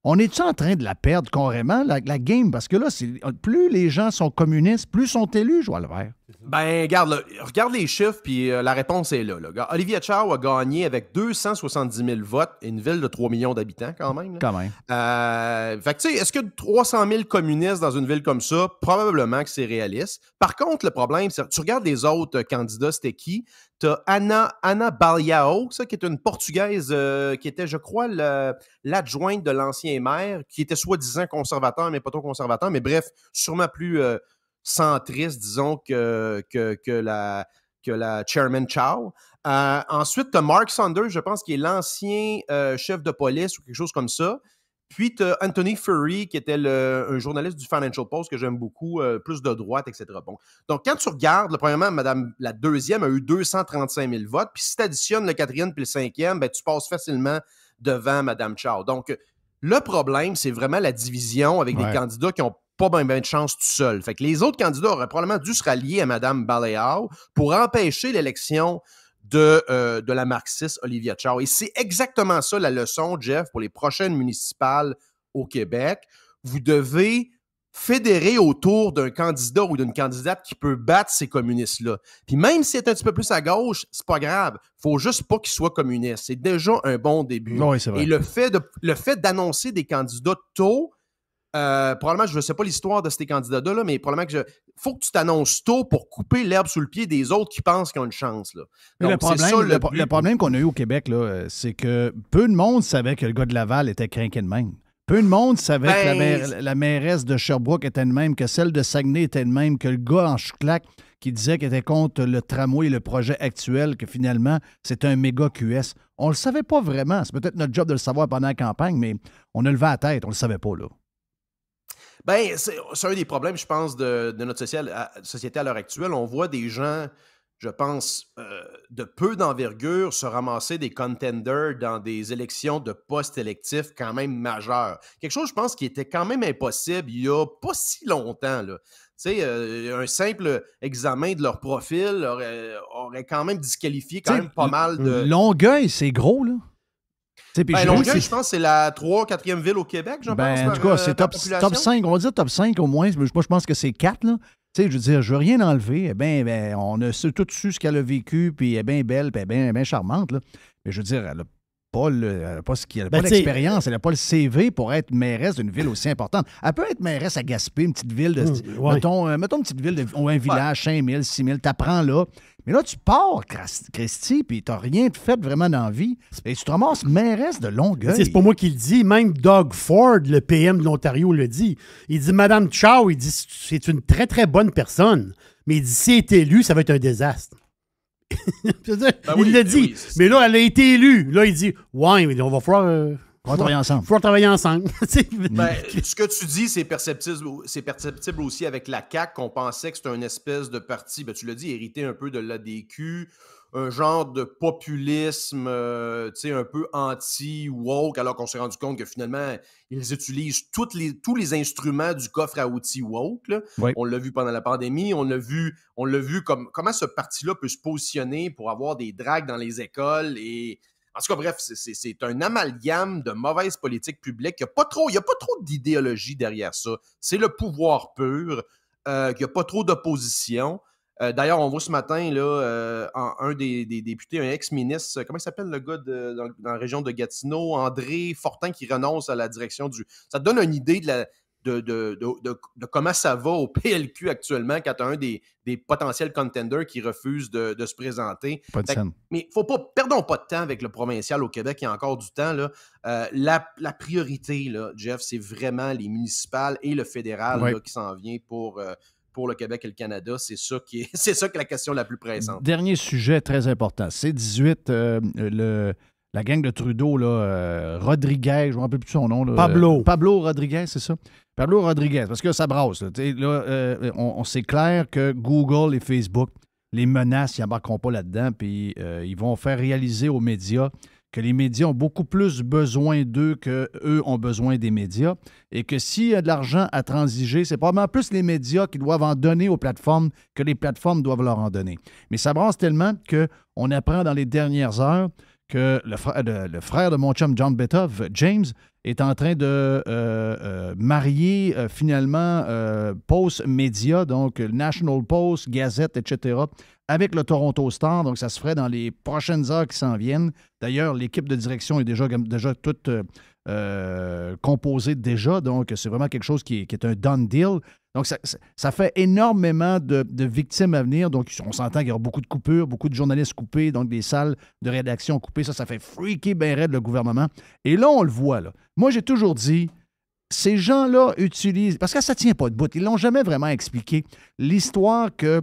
On est-tu en train de la perdre carrément, la game? Parce que là, plus les gens sont communistes, plus sont élus, Joie-le-Vert. Ben, regarde les chiffres, puis la réponse est là. Olivia Chow a gagné avec 270 000 votes et une ville de 3 millions d'habitants, quand même. Là. Quand même. Fait que, tu sais, est-ce que 300 000 communistes dans une ville comme ça? Probablement que c'est réaliste. Par contre, le problème, c'est tu regardes les autres candidats, c'était qui? T'as Ana Baliao, qui est une Portugaise qui était, je crois, l'adjointe de l'ancien maire, qui était soi-disant conservateur, mais pas trop conservateur, mais bref, sûrement plus centriste, disons, que que la Chairman Chow. Ensuite, tu as Mark Saunders, je pense, qui est l'ancien chef de police ou quelque chose comme ça. Puis, tu as Anthony Furry, qui était un journaliste du Financial Post que j'aime beaucoup, plus de droite, etc. Bon. Donc, quand tu regardes, premièrement, la deuxième a eu 235 000 votes. Puis, si tu additionnes le quatrième puis le cinquième, ben, tu passes facilement devant Mme Chow. Donc, le problème, c'est vraiment la division avec des candidats qui n'ont pas bien de chance tout seuls. Fait que les autres candidats auraient probablement dû se rallier à Mme Baleao pour empêcher l'élection de la marxiste Olivia Chow. Et c'est exactement ça la leçon, Jeff, pour les prochaines municipales au Québec. Vous devez fédérer autour d'un candidat ou d'une candidate qui peut battre ces communistes-là. Puis même s'il est un petit peu plus à gauche, c'est pas grave. Faut juste pas qu'il soit communiste. C'est déjà un bon début. Oui, c'est vrai. Et le fait d'annoncer des candidats tôt, probablement, je ne sais pas l'histoire de ces candidats-là, mais probablement que faut que tu t'annonces tôt pour couper l'herbe sous le pied des autres qui pensent qu'ils ont une chance. Là. Donc, le problème qu'on a eu au Québec, là, c'est que peu de monde savait que le gars de Laval était crinqué de même. Peu de monde savait que la mairesse de Sherbrooke était de même, que celle de Saguenay était de même, que le gars en Chouclac qui disait qu'il était contre le tramway et le projet actuel, que finalement, c'était un méga QS. On ne le savait pas vraiment. C'est peut-être notre job de le savoir pendant la campagne, mais on a levé la tête. On ne le savait pas, là. Ben, c'est un des problèmes, je pense, de notre société à l'heure actuelle. On voit des gens, je pense, de peu d'envergure se ramasser des contenders dans des élections de postes électifs quand même majeurs. Quelque chose, je pense, qui était quand même impossible il n'y a pas si longtemps, là. Tu sais, un simple examen de leur profil aurait quand même disqualifié quand même pas mal de... Longueuil, c'est gros, là. Longueuil, je pense que c'est la 4e ville au Québec, je pense. En tout cas, c'est top 5. On va dire top 5 au moins. Moi, je pense que c'est 4, là. Tu sais, je veux dire, je veux rien enlever. On a tout su ce qu'elle a vécu, puis elle est bien belle, puis elle est bien charmante, là. Mais je veux dire, elle n'a pas l'expérience, elle n'a pas le CV pour être mairesse d'une ville aussi importante. Elle peut être mairesse à Gaspé, une petite ville, mettons une petite ville ou un village, 5 000, 6 000, t'apprends là. Mais là, tu pars, Christy, puis t'as rien fait vraiment dans la vie, et tu te ramasses mairesse de Longueuil. C'est pas moi qui le dis, même Doug Ford, le PM de l'Ontario, le dit. Il dit, Mme Chow, il dit, c'est une très, très bonne personne, mais il dit, si elle est élue, ça va être un désastre. Il l'a dit. Oui, mais là, elle a été élue. Là, il dit, ouais, mais on va falloir... On va travailler ensemble. Il faut travailler ensemble. Ce que tu dis, c'est perceptible aussi avec la CAQ, qu'on pensait que c'était une espèce de parti, tu l'as dit, hérité un peu de l'ADQ, un genre de populisme un peu anti-woke, alors qu'on s'est rendu compte que finalement, ils utilisent tous les instruments du coffre à outils woke. Là. Oui. On l'a vu pendant la pandémie, on l'a vu comment ce parti-là peut se positionner pour avoir des dragues dans les écoles et... En tout cas, bref, c'est un amalgame de mauvaise politique publique. Il n'y a pas trop d'idéologie derrière ça. C'est le pouvoir pur. Il n'y a pas trop d'opposition. D'ailleurs, on voit ce matin, là, un des députés, un ex-ministre, comment il s'appelle le gars dans la région de Gatineau, André Fortin, qui renonce à la direction du... Ça te donne une idée de comment ça va au PLQ actuellement quand tu as un des potentiels contenders qui refuse de se présenter. Pas de scène. Mais perdons pas de temps avec le provincial au Québec, il y a encore du temps. Là. La priorité, là, Jeff, c'est vraiment les municipales et le fédéral là, qui s'en vient pour le Québec et le Canada. C'est ça qui est la question la plus pressante. Dernier sujet très important. C-18, la gang de Trudeau, là, Rodriguez, je ne me rappelle plus son nom. Là, Pablo Rodriguez, c'est ça? Pablo Rodriguez, parce que ça brasse. On c'est clair que Google et Facebook, les menaces, ils n'embarqueront pas là-dedans, puis ils vont faire réaliser aux médias que les médias ont beaucoup plus besoin d'eux qu'eux ont besoin des médias, et que s'il y a de l'argent à transiger, c'est probablement plus les médias qui doivent en donner aux plateformes que les plateformes doivent leur en donner. Mais ça brasse tellement qu'on apprend dans les dernières heures que le frère de mon chum John Bettov, James, est en train de marier finalement Post Media, donc National Post, Gazette, etc., avec le Toronto Star. Donc, ça se ferait dans les prochaines heures qui s'en viennent. D'ailleurs, l'équipe de direction est déjà toute composée déjà. Donc, c'est vraiment quelque chose qui est un done deal. Donc, ça fait énormément de victimes à venir. Donc, on s'entend qu'il y aura beaucoup de coupures, beaucoup de journalistes coupés, donc des salles de rédaction coupées. Ça fait freaker bien raide le gouvernement. Et là, on le voit, là. Moi, j'ai toujours dit, ces gens-là utilisent... Parce que ça ne tient pas de bout. Ils ne l'ont jamais vraiment expliqué. L'histoire que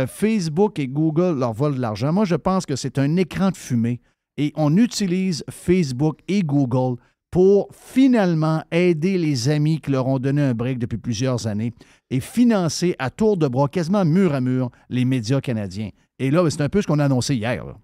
Facebook et Google leur volent de l'argent. Moi, je pense que c'est un écran de fumée et on utilise Facebook et Google pour finalement aider les amis qui leur ont donné un break depuis plusieurs années et financer à tour de bras, quasiment mur à mur, les médias canadiens. Et là, c'est un peu ce qu'on a annoncé hier. Là.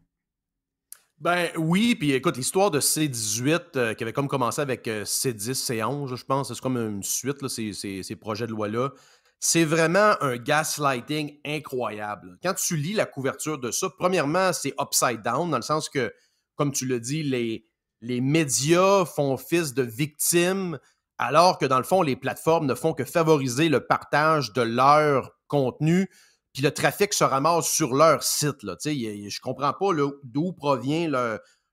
Ben oui, puis écoute, l'histoire de C18 qui avait comme commencé avec C10, C11, je pense, c'est comme une suite, là, ces projets de loi-là. C'est vraiment un gaslighting incroyable. Quand tu lis la couverture de ça, premièrement, c'est upside down, dans le sens que, comme tu l'as dit, les médias font office de victimes, alors que dans le fond, les plateformes ne font que favoriser le partage de leur contenu, puis le trafic se ramasse sur leur site. Là. Je ne comprends pas là, d'où provient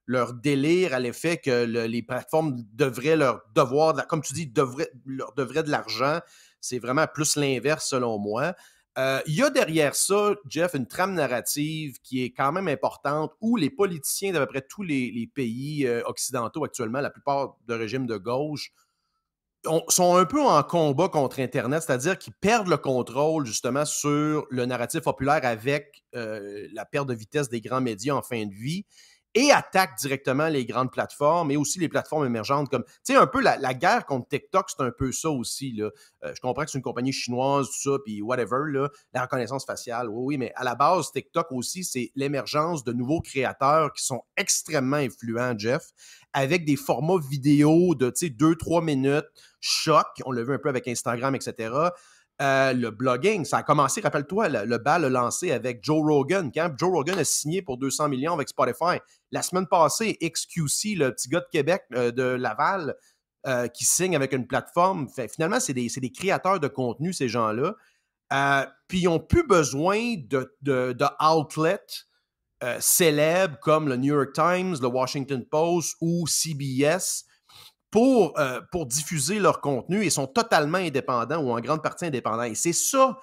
leur délire à l'effet que les plateformes devraient leur devoir, comme tu dis, leur devraient de l'argent. C'est vraiment plus l'inverse selon moi. Il y a derrière ça, Jeff, une trame narrative qui est quand même importante où les politiciens d'à peu près tous les pays occidentaux actuellement, la plupart de régimes de gauche, sont un peu en combat contre Internet, c'est-à-dire qu'ils perdent le contrôle justement sur le narratif populaire avec la perte de vitesse des grands médias en fin de vie et attaquent directement les grandes plateformes et aussi les plateformes émergentes comme, tu sais, un peu la guerre contre TikTok, c'est un peu ça aussi, là. Je comprends que c'est une compagnie chinoise, tout ça, puis whatever, là, la reconnaissance faciale, oui, mais à la base, TikTok aussi, c'est l'émergence de nouveaux créateurs qui sont extrêmement influents, Jeff, avec des formats vidéo de, tu sais, 2-3 minutes, choc, on l'a vu un peu avec Instagram, etc., le blogging, ça a commencé, rappelle-toi, le bal a lancé avec Joe Rogan. Quand Joe Rogan a signé pour 200 millions avec Spotify, la semaine passée, XQC, le petit gars de Québec, de Laval, qui signe avec une plateforme, finalement, c'est des créateurs de contenu, ces gens-là. Puis ils n'ont plus besoin de outlets célèbres comme le New York Times, le Washington Post ou CBS pour diffuser leur contenu et sont totalement indépendants ou en grande partie indépendants. Et c'est ça,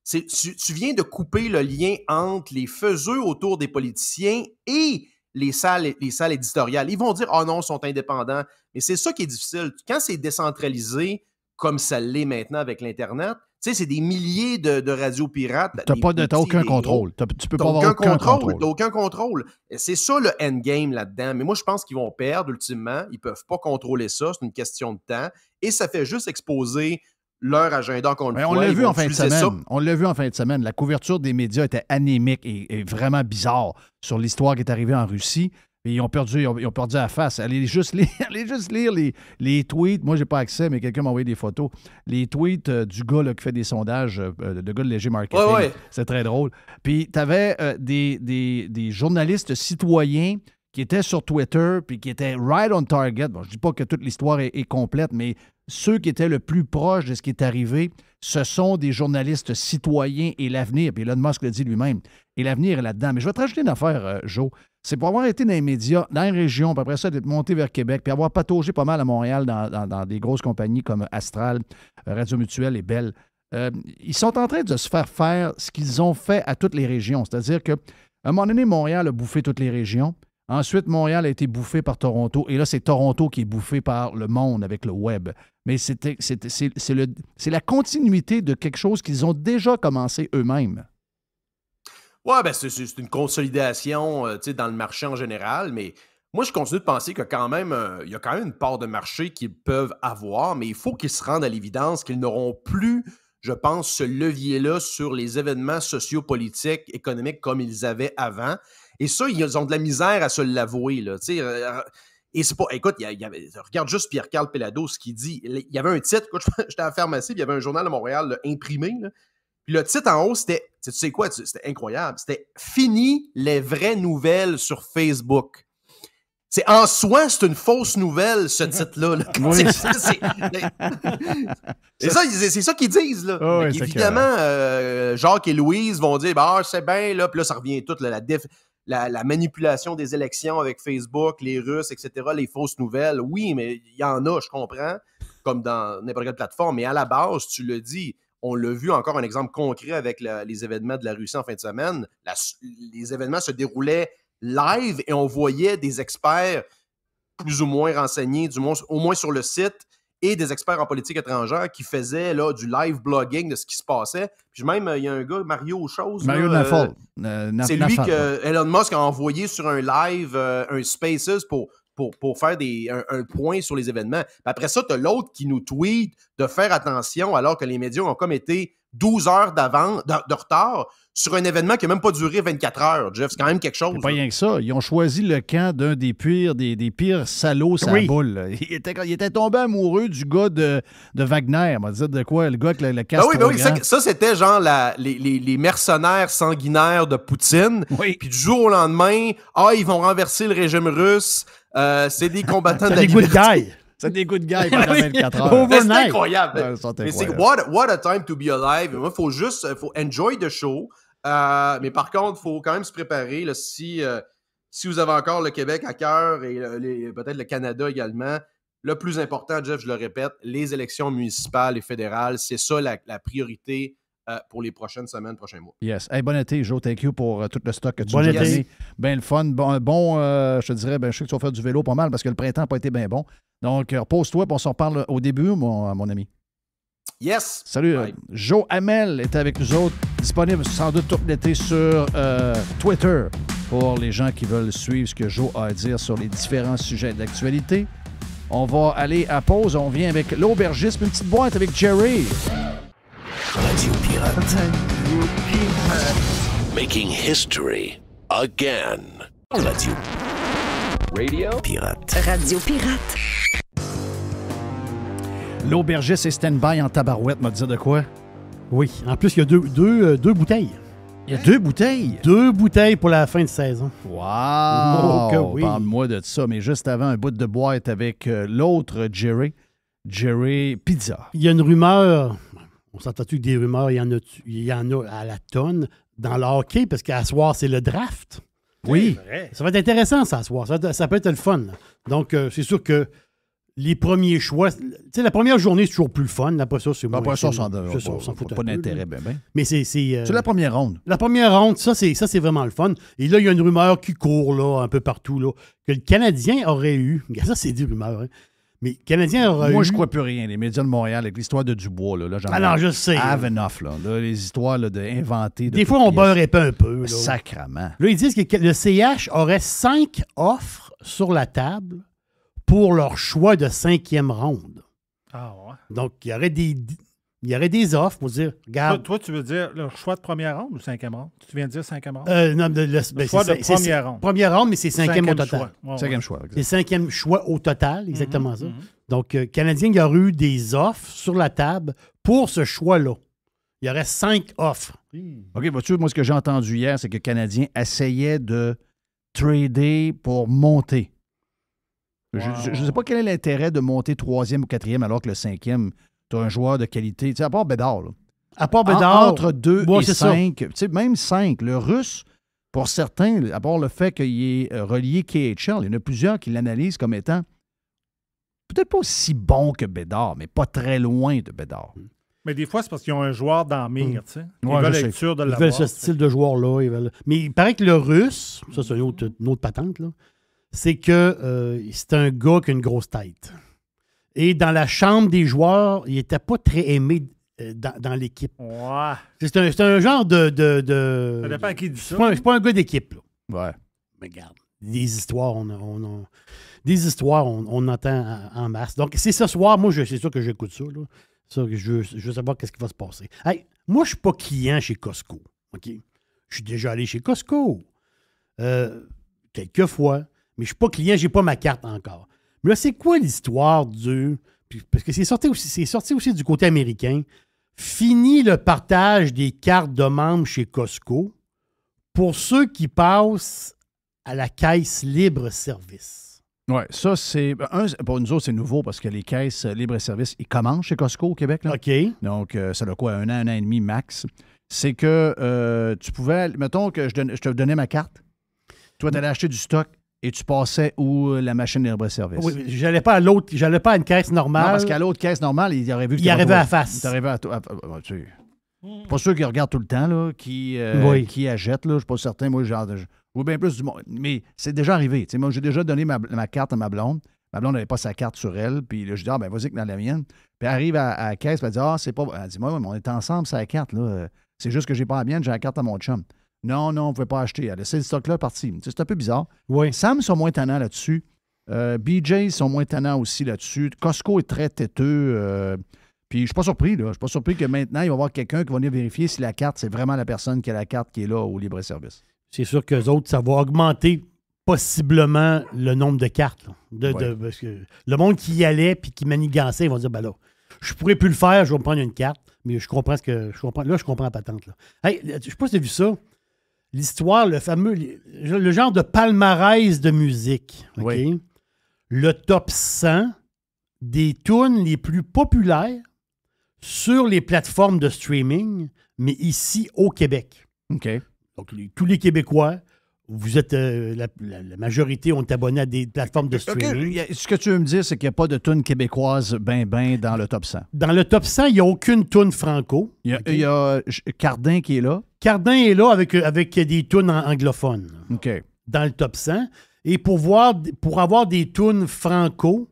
tu viens de couper le lien entre les faiseux autour des politiciens et les salles éditoriales. Ils vont dire « Ah non, ils sont indépendants ». Mais c'est ça qui est difficile. Quand c'est décentralisé, comme ça l'est maintenant avec l'Internet, tu sais, c'est des milliers de radios pirates. T'as aucun contrôle. Tu peux pas avoir aucun contrôle. T'as aucun contrôle. C'est ça le endgame là-dedans. Mais moi, je pense qu'ils vont perdre ultimement. Ils peuvent pas contrôler ça. C'est une question de temps. Et ça fait juste exposer leur agenda encore une fois. On l'a vu en fin de semaine. On l'a vu en fin de semaine. La couverture des médias était anémique et vraiment bizarre sur l'histoire qui est arrivée en Russie. Et ils ont perdu la face. Allez juste lire les tweets. Moi, je n'ai pas accès, mais quelqu'un m'a envoyé des photos. Les tweets du gars là, qui fait des sondages, le gars de Léger Marketing. Ouais. C'est très drôle. Puis, tu avais des journalistes citoyens qui étaient sur Twitter puis qui étaient right on target. Bon, je ne dis pas que toute l'histoire est complète, mais ceux qui étaient le plus proches de ce qui est arrivé, ce sont des journalistes citoyens et l'avenir. Puis Elon Musk le dit lui-même. Et l'avenir est là-dedans. Mais je vais te rajouter une affaire, Joe. C'est pour avoir été dans les médias, dans les régions, puis après ça, d'être monté vers Québec, puis avoir pataugé pas mal à Montréal dans des grosses compagnies comme Astral, Radio Mutuelle et Bell. Ils sont en train de se faire ce qu'ils ont fait à toutes les régions. C'est-à-dire qu'à un moment donné, Montréal a bouffé toutes les régions. Ensuite, Montréal a été bouffé par Toronto. Et là, c'est Toronto qui est bouffé par le monde avec le web. Mais c'est la continuité de quelque chose qu'ils ont déjà commencé eux-mêmes. Ouais, ben c'est une consolidation dans le marché en général, mais moi, je continue de penser que quand même, il y a quand même une part de marché qu'ils peuvent avoir, mais il faut qu'ils se rendent à l'évidence qu'ils n'auront plus, je pense, ce levier-là sur les événements sociopolitiques, économiques comme ils avaient avant. Et ça, ils ont de la misère à se l'avouer, là, tu sais. Et c'est pas... Écoute, regarde juste Pierre-Carl Péladeau, ce qu'il dit. Il y avait un titre, écoute, j'étais à la pharmacie, puis il y avait un journal de Montréal là, imprimé, là. Puis le titre en haut, c'était, tu sais quoi, c'était incroyable, c'était « Fini les vraies nouvelles sur Facebook ». C'est en soi, c'est une fausse nouvelle, ce titre-là. Là. Oui. C'est ça qu'ils disent. Là. Oh, oui, évidemment, Jacques et Louise vont dire « c'est bien, là », puis là, ça revient tout, là, la manipulation des élections avec Facebook, les Russes, etc., les fausses nouvelles. Oui, mais il y en a, je comprends, comme dans n'importe quelle plateforme, mais à la base, tu le dis, on l'a vu, encore un exemple concret avec les événements de la Russie en fin de semaine. Les événements se déroulaient live et on voyait des experts plus ou moins renseignés, au moins sur le site, et des experts en politique étrangère qui faisaient là, du live blogging de ce qui se passait. Puis même, il y a un gars, Mario Chose. Mario là, Nafal. c'est lui que Elon Musk a envoyé sur un live, un Spaces pour faire un point sur les événements. Puis après ça, tu as l'autre qui nous tweet de faire attention alors que les médias ont comme été 12 heures de retard sur un événement qui n'a même pas duré 24 heures, Jeff. C'est quand même quelque chose. C'est pas rien que ça. Ils ont choisi le camp d'un des pires salauds sur la boule. Là. Il était tombé amoureux du gars de Wagner. On va dire de quoi? Le gars avec le casque. Oui. Ça, c'était genre les mercenaires sanguinaires de Poutine. Oui. Puis du jour au lendemain, ils vont renverser le régime russe. C'est des combattants de la liberté. Good guys. C'est des good guys pendant 24 heures. C'est incroyable. Ouais, mais c'est what a time to be alive. Moi, faut enjoy the show. Mais par contre, il faut quand même se préparer. Là, si vous avez encore le Québec à cœur et peut-être le Canada également, le plus important, Jeff, je le répète, les élections municipales et fédérales, c'est ça la priorité pour les prochaines semaines, prochains mois. Yes. Hey, bon été, Joe. Thank you pour tout le stock que tu nous as donné. Bien le fun. Je te dirais, je sais que tu vas faire du vélo pas mal parce que le printemps n'a pas été bien bon. Donc, repose-toi et on s'en reparle au début, mon ami. Yes! Salut. Joe Hamel est avec nous autres, disponible sans doute tout l'été sur Twitter pour les gens qui veulent suivre ce que Joe a à dire sur les différents sujets d'actualité. On va aller à pause. On vient avec l'aubergisme, une petite boîte avec Jerry. Radio Pirate. Making history again. Radio Pirate. Radio Pirate. L'aubergiste est stand-by en tabarouette, m'a dit de quoi? Oui. En plus, il y a deux bouteilles. Il y a 2 bouteilles? 2 bouteilles pour la fin de saison. Wow! Oh, oui. Parle-moi de ça. Mais juste avant, un bout de boîte avec l'autre Jerry Pizza. Il y a une rumeur. On s'entend-tu que des rumeurs, il y en a à la tonne dans le hockey, parce qu'à soir, c'est le draft. Oui. Ça va être intéressant, ça, à soir. Ça peut être le fun. Là. Donc, c'est sûr que les premiers choix... Tu sais, la première journée, c'est toujours plus le fun. Après ça, c'est moins... Après ça, on s'en fout pas d'intérêt, ben. Mais c'est la première ronde. La première ronde, ça, c'est vraiment le fun. Et là, il y a une rumeur qui court, là, un peu partout, là, que le Canadien aurait eu... Ça, c'est des rumeurs, hein. Mais le Canadien aurait eu... Moi, je crois plus rien. Les médias de Montréal, avec l'histoire de Dubois, là j'en alors, je sais. Have enough, là. Les histoires là, d'inventer... Des fois, on beurre épais un peu. Là. Sacrement. Là, ils disent que le CH aurait 5 offres sur la table pour leur choix de 5e ronde. Ah ouais. Donc, il y aurait des offres pour dire, regarde... Toi, tu veux dire le choix de première ronde ou 5e ronde? Tu viens de dire 5e ronde? Non, le choix de première ronde. Première ronde, mais c'est 5e au total. Choix. Ouais, 5e choix. C'est 5e choix au total, exactement ça. Donc, Canadien, il y aurait eu des offres sur la table pour ce choix-là. Il y aurait 5 offres. OK, vois-tu, moi, ce que j'ai entendu hier, c'est que le Canadien essayait de trader pour monter. Wow. Je ne sais pas quel est l'intérêt de monter 3e ou 4e alors que le 5e, tu as un joueur de qualité. Tu sais, à part Bédard. Là. À part Bédard. Entre 2 et 5. Tu sais, même 5. Le Russe, pour certains, à part le fait qu'il est relié KHL, il y en a plusieurs qui l'analysent comme étant peut-être pas aussi bon que Bédard, mais pas très loin de Bédard. Mais des fois, c'est parce qu'ils ont un joueur dans la mire, tu sais. Ils ouais, veulent être sûrs de l'avoir. Ils veulent ce style de joueur-là. Mais il paraît que le Russe, ça c'est une autre patente, là, c'est que c'est un gars qui a une grosse tête. Et dans la chambre des joueurs, il n'était pas très aimé dans l'équipe. Ouais. C'est un genre de... Ça dépend à qui dit ça. C'est pas un gars d'équipe, là. Ouais. Mais regarde, des histoires, on entend en masse. Donc, c'est ce soir, moi, c'est sûr que j'écoute ça, là. Ça, je veux savoir qu'est-ce qui va se passer. Hey, moi, je suis pas client chez Costco. OK? Je suis déjà allé chez Costco. Quelques fois. Mais je suis pas client, j'ai pas ma carte encore. Mais là, c'est quoi l'histoire du... Parce que c'est sorti aussi du côté américain. Fini le partage des cartes de membres chez Costco pour ceux qui passent à la caisse libre-service. Oui, ça, c'est... Pour nous autres, c'est nouveau parce que les caisses libre-service, ils commencent chez Costco au Québec. Là. OK. Donc, ça a quoi, un an et demi max. C'est que tu pouvais... Mettons que je te donnais ma carte. Toi, tu allais acheter du stock et tu passais où la machine libre-service. Oui, j'allais pas à une caisse normale. Non, parce qu'à l'autre caisse normale, il aurait vu que il arrivait à face. Il arrivait pas sûr qu'il regarde tout le temps, là, qui achète, là. Je ne suis pas certain. Moi, je vois bien plus du monde. Mais c'est déjà arrivé. Moi, j'ai déjà donné ma carte à ma blonde. Ma blonde n'avait pas sa carte sur elle. Puis là, je dis, ah, ben, vas-y que dans la mienne. Puis elle arrive à la caisse, puis elle dit, ah, c'est pas. Elle dit, moi, on est ensemble, c'est la carte, là. C'est juste que j'ai pas la mienne, j'ai la carte à mon chum. Non, on ne pouvait pas acheter. Elle a laissé le stock-là parti. C'est un peu bizarre. Oui. Sam sont moins tannants là-dessus. BJ sont moins tannants aussi là-dessus. Costco est très têteux. Puis je ne suis pas surpris, là. Je ne suis pas surpris que maintenant, il va y avoir quelqu'un qui va venir vérifier si la carte, c'est vraiment la personne qui a la carte qui est là au libre-service. C'est sûr qu'eux autres, ça va augmenter possiblement le nombre de cartes. Parce que le monde qui y allait puis qui manigançait, ils vont dire, ben là, je pourrais plus le faire, je vais me prendre une carte. Mais je comprends ce que. Là, je comprends la patente. Là. Hey, je ne sais pas si tu as vu ça. L'histoire, le genre de palmarès de musique. OK? Oui. Le top 100 des tunes les plus populaires sur les plateformes de streaming, mais ici au Québec. OK. Donc, tous les Québécois, vous êtes la majorité ont été abonnés à des plateformes de streaming. OK. Ce que tu veux me dire, c'est qu'il n'y a pas de tune québécoise ben dans le top 100. Dans le top 100, il n'y a aucune tune franco. Il y a Cardin qui est là. Cardin est là avec des tunes anglophones. OK. Dans le top 100. Et pour avoir des tunes franco,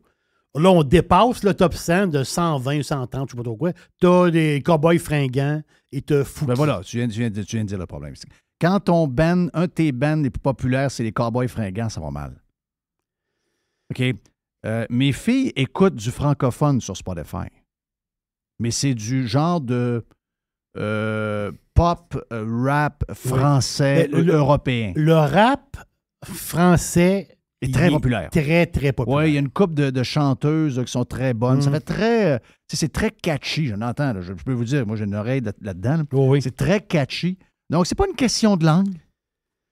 là, on dépasse le top 100 de 120, 130, je ne sais pas trop quoi. Tu as des Cowboys fringants et tu as Fouki. Ben voilà, tu viens de dire le problème. Quand un de tes bands les plus populaires, c'est les Cowboys fringants, ça va mal. OK? Mes filles écoutent du francophone sur Spotify. Mais c'est du genre de pop, rap français, européen. Le rap français est très populaire. Très, très populaire. Oui, il y a une couple de chanteuses qui sont très bonnes. Ça fait très... c'est très catchy, j'en entends. Là, je peux vous dire, moi, j'ai une oreille là-dedans. Là. Oui. C'est très catchy. Donc, c'est pas une question de langue.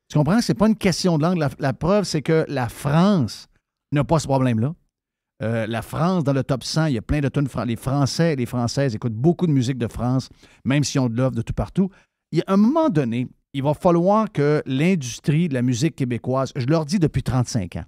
Tu comprends? C'est pas une question de langue. La preuve, c'est que la France n'a pas ce problème-là. La France, dans le top 100, il y a plein de tunes. Les Français et les Françaises écoutent beaucoup de musique de France, même s'ils ont de l'offre de tout partout. Il y a un moment donné, il va falloir que l'industrie de la musique québécoise, je leur dis depuis 35 ans,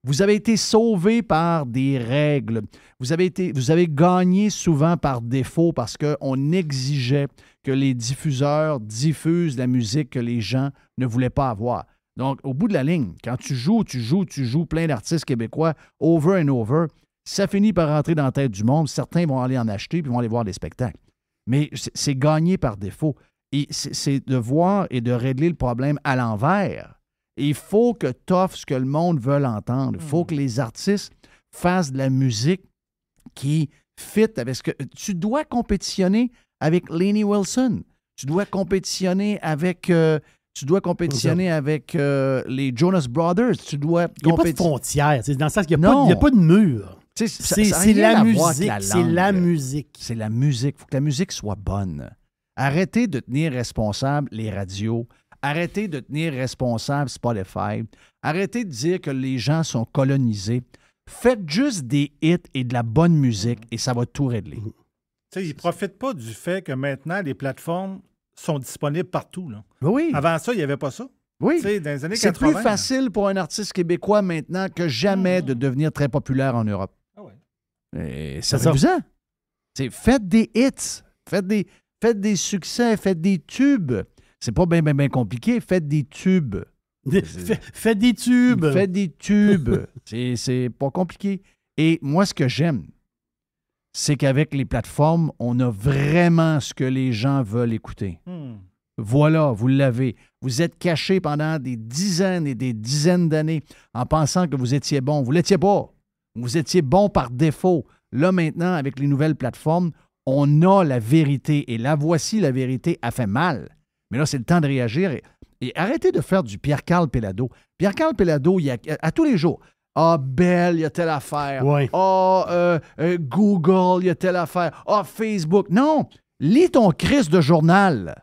vous avez été sauvés par des règles. Vous avez gagné souvent par défaut parce qu'on exigeait que les diffuseurs diffusent la musique que les gens ne voulaient pas avoir. Donc, au bout de la ligne, quand tu joues plein d'artistes québécois over and over, ça finit par rentrer dans la tête du monde. Certains vont aller en acheter puis vont aller voir des spectacles. Mais c'est gagné par défaut. Et c'est de voir et de régler le problème à l'envers. Il faut que tu offres ce que le monde veut entendre. Il faut que les artistes fassent de la musique qui fit avec ce que... Tu dois compétitionner avec Lainey Wilson. Tu dois compétitionner avec... les Jonas Brothers. Tu dois... Il n'y a pas de frontières. C'est dans le sens qu'il n'y a pas de mur. C'est la musique. C'est la musique. C'est la musique. Il faut que la musique soit bonne. Arrêtez de tenir responsables les radios. Arrêtez de tenir responsable Spotify. Arrêtez de dire que les gens sont colonisés. Faites juste des hits et de la bonne musique et ça va tout régler. Tu sais, ils ne profitent pas du fait que maintenant, les plateformes sont disponibles partout. Là. Oui. Avant ça, il n'y avait pas ça. Oui. Tu sais, dans les années c'est 80. plus facile pour un artiste québécois maintenant que jamais de devenir très populaire en Europe. Ah ouais. Et c'est amusant. Faites des hits. Faites des succès. Faites des tubes. C'est pas bien compliqué. Faites des tubes. Faites des tubes. Faites des tubes. C'est pas compliqué. Et moi, ce que j'aime, c'est qu'avec les plateformes, on a vraiment ce que les gens veulent écouter. Voilà, vous l'avez. Vous êtes caché pendant des dizaines et des dizaines d'années en pensant que vous étiez bon. Vous ne l'étiez pas. Vous étiez bon par défaut. Là, maintenant, avec les nouvelles plateformes, on a la vérité. Et la voici, la vérité, a fait mal. Mais là, c'est le temps de réagir. Et arrêtez de faire du Pierre-Carl Péladeau. Pierre-Carl Péladeau, il y a, à tous les jours, Bell, il y a telle affaire. Ouais. Google, il y a telle affaire. Facebook. Non, lis ton Christ de journal.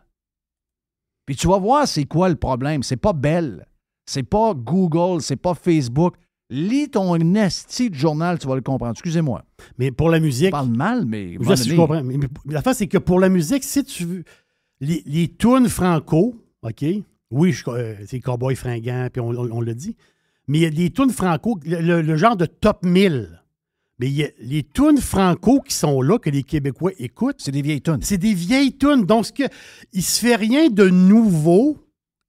Puis tu vas voir c'est quoi le problème. C'est pas Bell, c'est pas Google, c'est pas Facebook. Lis ton esti de journal, tu vas le comprendre. Excusez-moi. Mais pour la musique... Je parle mal, mais... Je comprends. Mais la fin, c'est que pour la musique, si tu veux... Les tunes franco, OK? Oui, c'est Cowboy fringant, puis on l'a dit. Mais il y a des tunes franco, le genre de top 1000. Mais il y a les tunes franco qui sont là, que les Québécois écoutent. C'est des vieilles tunes. C'est des vieilles tunes. Donc, il se fait rien de nouveau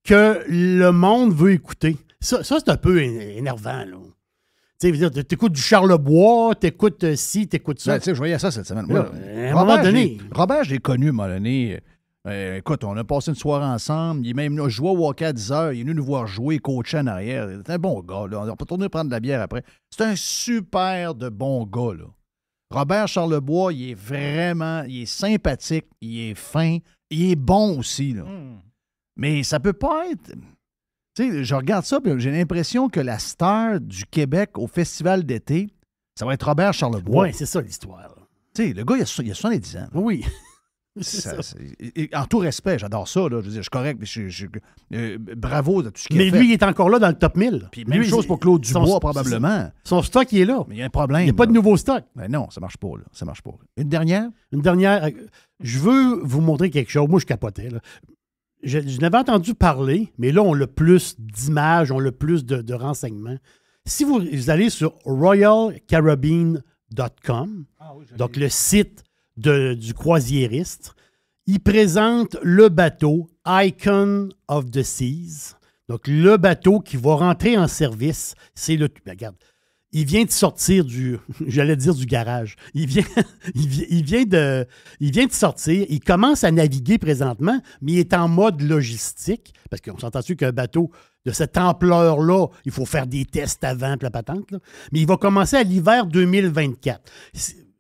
que le monde veut écouter. Ça c'est un peu énervant, là. Tu sais, t'écoutes du Charlebois, t'écoutes ci, t'écoutes ça. Ben, tu sais, je voyais ça cette semaine. Là, à un moment donné. Robert, je l'ai connu, à un moment donné. Écoute, on a passé une soirée ensemble. Il est même là, joué au hockey à 10 heures. Il est venu nous voir jouer, coacher en arrière. C'est un bon gars. Là. On peut tourner prendre de la bière après. C'est un super de bon gars. Là. Robert Charlebois, il est sympathique, il est fin, il est bon aussi. Là. Mais ça peut pas être... Tu sais, je regarde ça et j'ai l'impression que la star du Québec au festival d'été, ça va être Robert Charlebois. Oui, c'est ça l'histoire. Tu sais, le gars, il a 70 ans. Oui. En tout respect, j'adore ça. Là. Je veux dire, je suis correct. Bravo de tout ce qu'il a fait. Mais lui, il est encore là dans le top 1000. Puis même chose pour Claude Dubois, probablement. Son stock, il est là. Mais il y a un problème. Il n'y a pas de nouveau stock. Ben non, ça marche pas. Là. Ça marche pas. Une dernière? Une dernière. Je veux vous montrer quelque chose. Moi, je capotais. Là. Je n'avais entendu parler, mais là, on a plus d'images, on a plus de renseignements. Si vous allez sur royalcaribbean.com, donc le site du croisiériste, il présente le bateau Icon of the Seas. Donc, le bateau qui va rentrer en service, c'est le... Regarde, il vient de sortir du garage. Il vient de sortir. Il commence à naviguer présentement, mais il est en mode logistique. Parce qu'on s'entend-tu qu'un bateau de cette ampleur-là, il faut faire des tests avant, puis la patente. Là. Mais il va commencer à l'hiver 2024.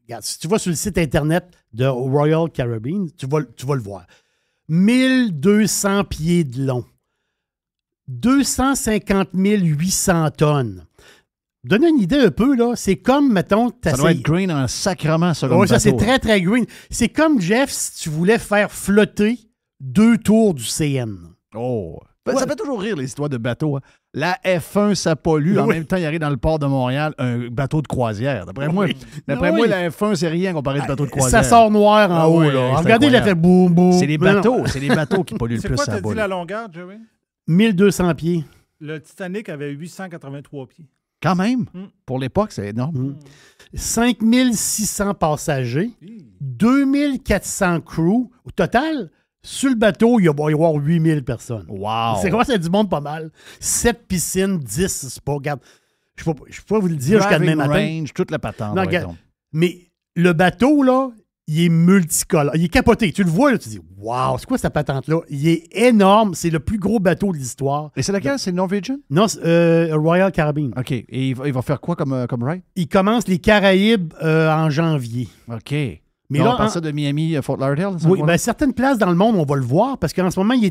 Regarde, si tu vas sur le site Internet de Royal Caribbean, tu vas le voir. 1200 pieds de long. 250 800 tonnes. Donne une idée un peu, là. C'est comme, mettons... Ça doit être green en sacrement, ça. Oui, ça, c'est très, très green. C'est comme, Jeff, si tu voulais faire flotter 2 tours du CN. Oh! Ça fait toujours rire, les histoires de bateaux. Hein. La F1, ça pollue. En même temps, il arrive dans le port de Montréal un bateau de croisière. D'après moi, la F1, c'est rien comparé au bateau de croisière. Ça sort noir en haut, là. Regardez, il a fait boum, boum. C'est les bateaux. C'est les bateaux qui polluent le plus. C'est quoi, t'as dit la longueur, Jerry? 1200 pieds. Le Titanic avait 883 pieds. Quand même. Pour l'époque, c'est énorme. 5600 passagers, 2400 crews. Au total, sur le bateau, il va y avoir 8000 personnes. Wow! C'est quoi, c'est du monde pas mal. 7 piscines, 10 spas. Regarde, je ne peux pas vous le dire jusqu'à demain matin. Range, toute la patente. Non, regarde, mais le bateau, là, il est multicolore. Il est capoté. Tu le vois, là, tu dis, wow, c'est quoi cette patente-là? Il est énorme. C'est le plus gros bateau de l'histoire. Et c'est lequel? C'est Norwegian? Non, c'est Royal Caribbean. OK. Et il va faire quoi comme ride? Il commence les Caraïbes en janvier. OK. Mais là, on passe ça de Miami à Fort Lauderdale? Oui, bien, certaines places dans le monde, on va le voir, parce qu'en ce moment, ils